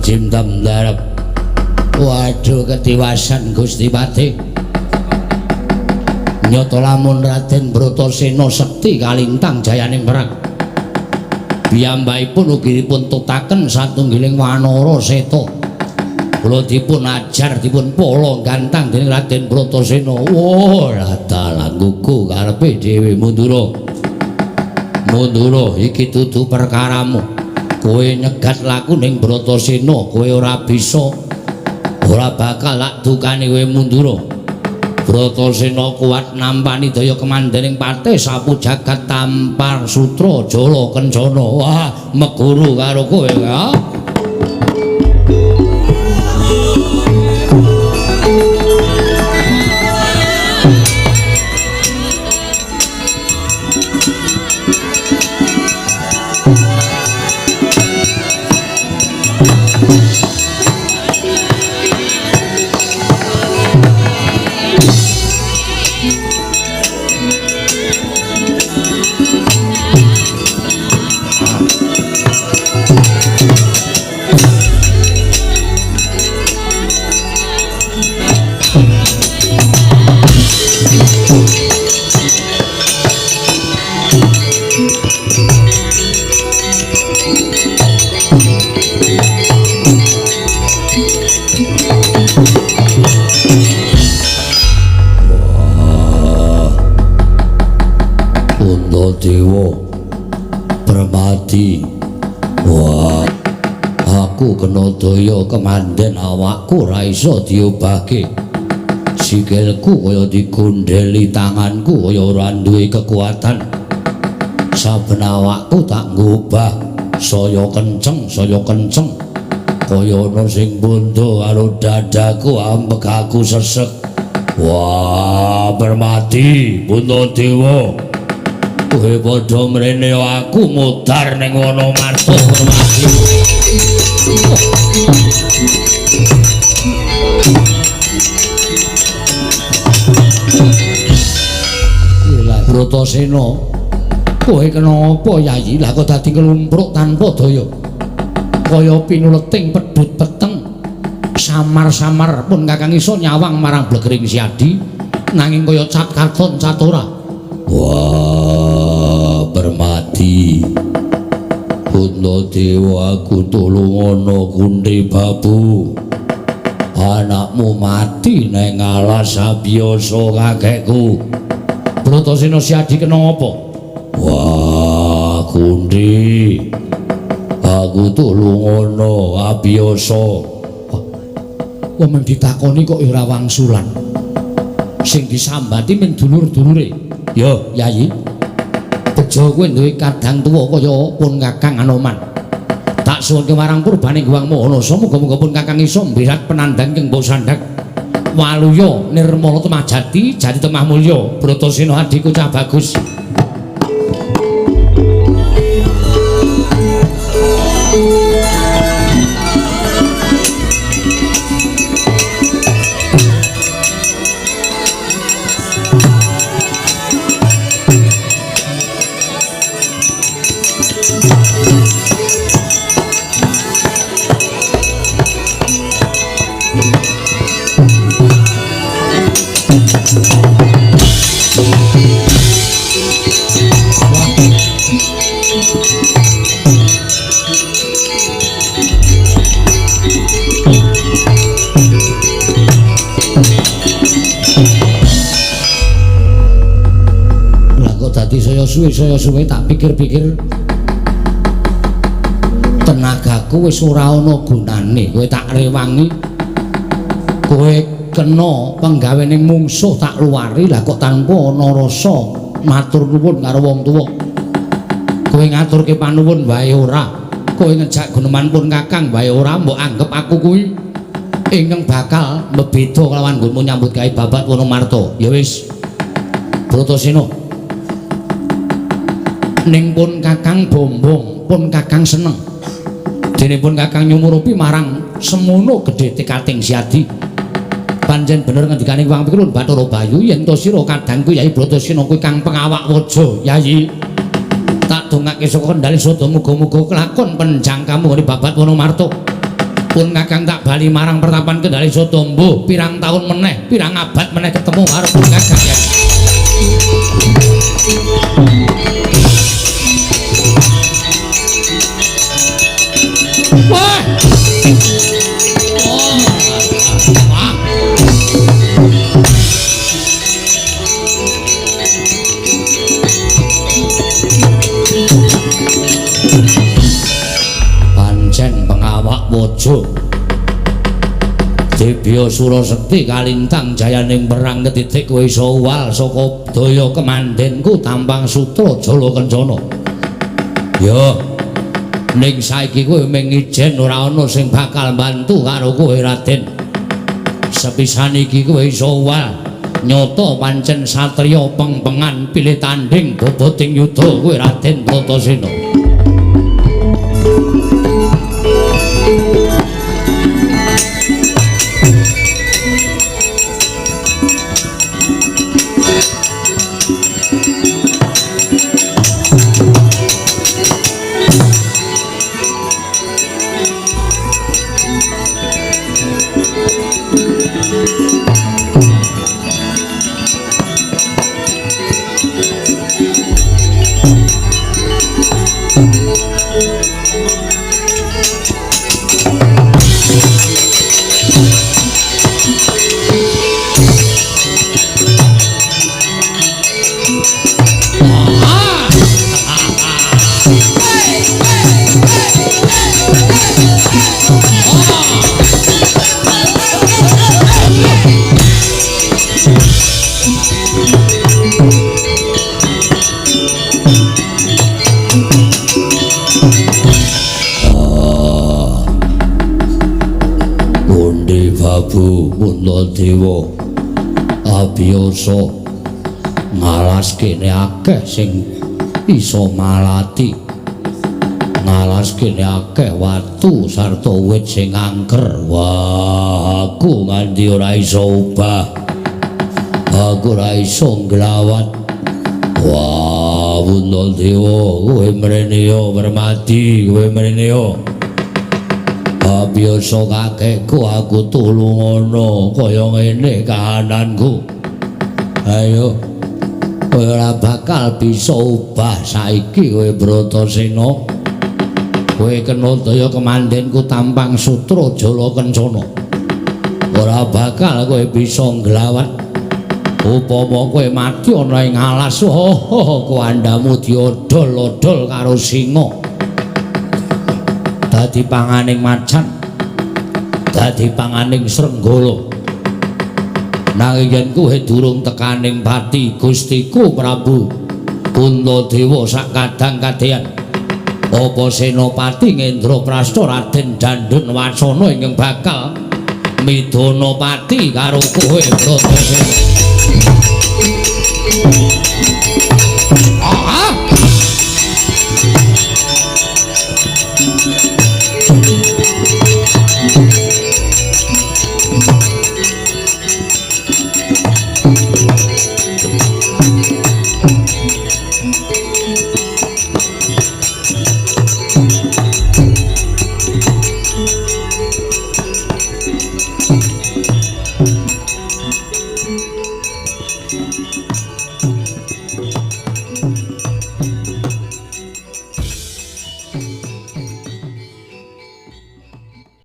A: Jam darap. Waduh ketiwasan Gusti Pati. Nyata lamun Raden Bratasena sekti kalintang jayaning perang. Piyambakipun ugi dipun tutaken satunggiling wanara seta. Kula dipun ajar dipun pala gantang dening Raden Bratasena. Wah, dalah gugu karepe dhewe Mundura. Mundura iki dudu perkaramu. Kowe nyegat laku ning Bratasena, kowe ora bisa. Ora bakal lak dukane kowe Mundura. Bratasena kuat nampani daya kemandening patih sapu jagat tampar sutra jala kencana. Wah, meguru karo kowe ya. Dewa Permati. Wah, aku kena daya kemanden awakku ora iso diobahke. Sikilku kaya digondheli, tanganku kaya ora duwe kekuatan. Saben awakku tak ngubah saya kenceng kaya ana sing bondo karo dadaku ambek aku sesek. Wah, Permati, Puntadewa. Kowe padha mrene aku mudhar ning Wonomarta hormati. Lah Bratasena, kowe kena apa Yayi? Lah kok dadi kelumpruk tanpa daya. Kaya pinuleting pedhut peteng. Samar-samar pun Kakang iso nyawang marang Blegering Siadi nanging kaya cat katon cat ora. Wah, Permati. Kuntadewa aku tulungono Kunti Babu. Anakmu mati neng alas abiyasa kakekku. Bratasena Siadi kena apa? Wah, Kunti. Aku tulungono abiyasa. Wong men ditakoni kok ora wangsulan. Sing disambati men dulur-dulure. Yo, Yayi. Bejo kowe duwe kadang tuwa kaya pun Kakang Anoman. Tak suwunke marang purbane Hyang Mahanasa muga-muga pun Kakang iso mbirat penandang keng Bosandak. Waluya nirmala temajati jati temah mulya. Bratasena adhiku cah bagus. Saya suwe tak pikir-pikir tenagaku wis ora ana gunane. Kowe tak rewangi, kowe kena penggawening mungsuh tak luwari. Lah kok tanpa ana rasa matur nuwun karo wong tuwa. Kowe ngaturke panuwun wae ora, kowe ngejak guneman pun Kakang wae ora, mbok anggap aku kuwi ingkang bakal mbeda kelawan nggonmu nyambut gawe babat Wonomarta. Ya wis, Bratasena. Ning pun Kakang bombong, pun Kakang seneng. Dene pun Kakang nyumurupi marang semono gedhe tekating Siadi. Pancen bener ngendikane Wang Pikirun Bathara Bayu yen to sira kadangku Yayi Bratasena kuwi kang pengawak waja. Yayi, tak dongake saka kendali sada muga-muga kelakon penjang kamu ngene babat Wonomarta. Pun Kakang tak bali marang pertapan kendali sada mbuh pirang taun meneh, pirang abad meneh ketemu karo pun Kakang ya. Wah. Pancen pengawak waja. Debya Surasekti kalintang jayaning perang ketitik kowe iso uwal saka daya kemandenku tampang sutra Jala Kencana. Ya. Ning saiki kowe mung ijen ora ana sing bakal bantu karo kowe Raden. Sepisan iki kowe iso uwal nyata pancen satriya pengpengan pilih tanding boboting yudha kowe Raden Bratasena. Dewa abiyasa ngalas kene akeh sing iso malati ngalas kene akeh watu sarta wit sing angker. Wah, aku nganti ora iso obah, aku ora iso nglawat. Wah, Puntadewa, kowe mrene yo mermati, kowe mrene yo. Biasa kakekku aku tulung ngono kaya ngene kahananku. Ayo, kowe ora bakal bisa ubah saiki kowe Bratasena. Kowe kena daya kemandenku Tampang Sutra Jala Kencana. Ora bakal kowe bisa nglawat. Upama kowe mati ana ing alas, kuandamu diodol-odol karo singa. Dadi panganing macan, dadi panganing srenggala. Nanging yen kowe durung tekaning pati Gustiku Prabu Puntadewa sak kadang-kadehan, apa Senopati Ngendraprasta Raden Dandun Wacana ingkang bakal midana pati karo kowe Bratasena.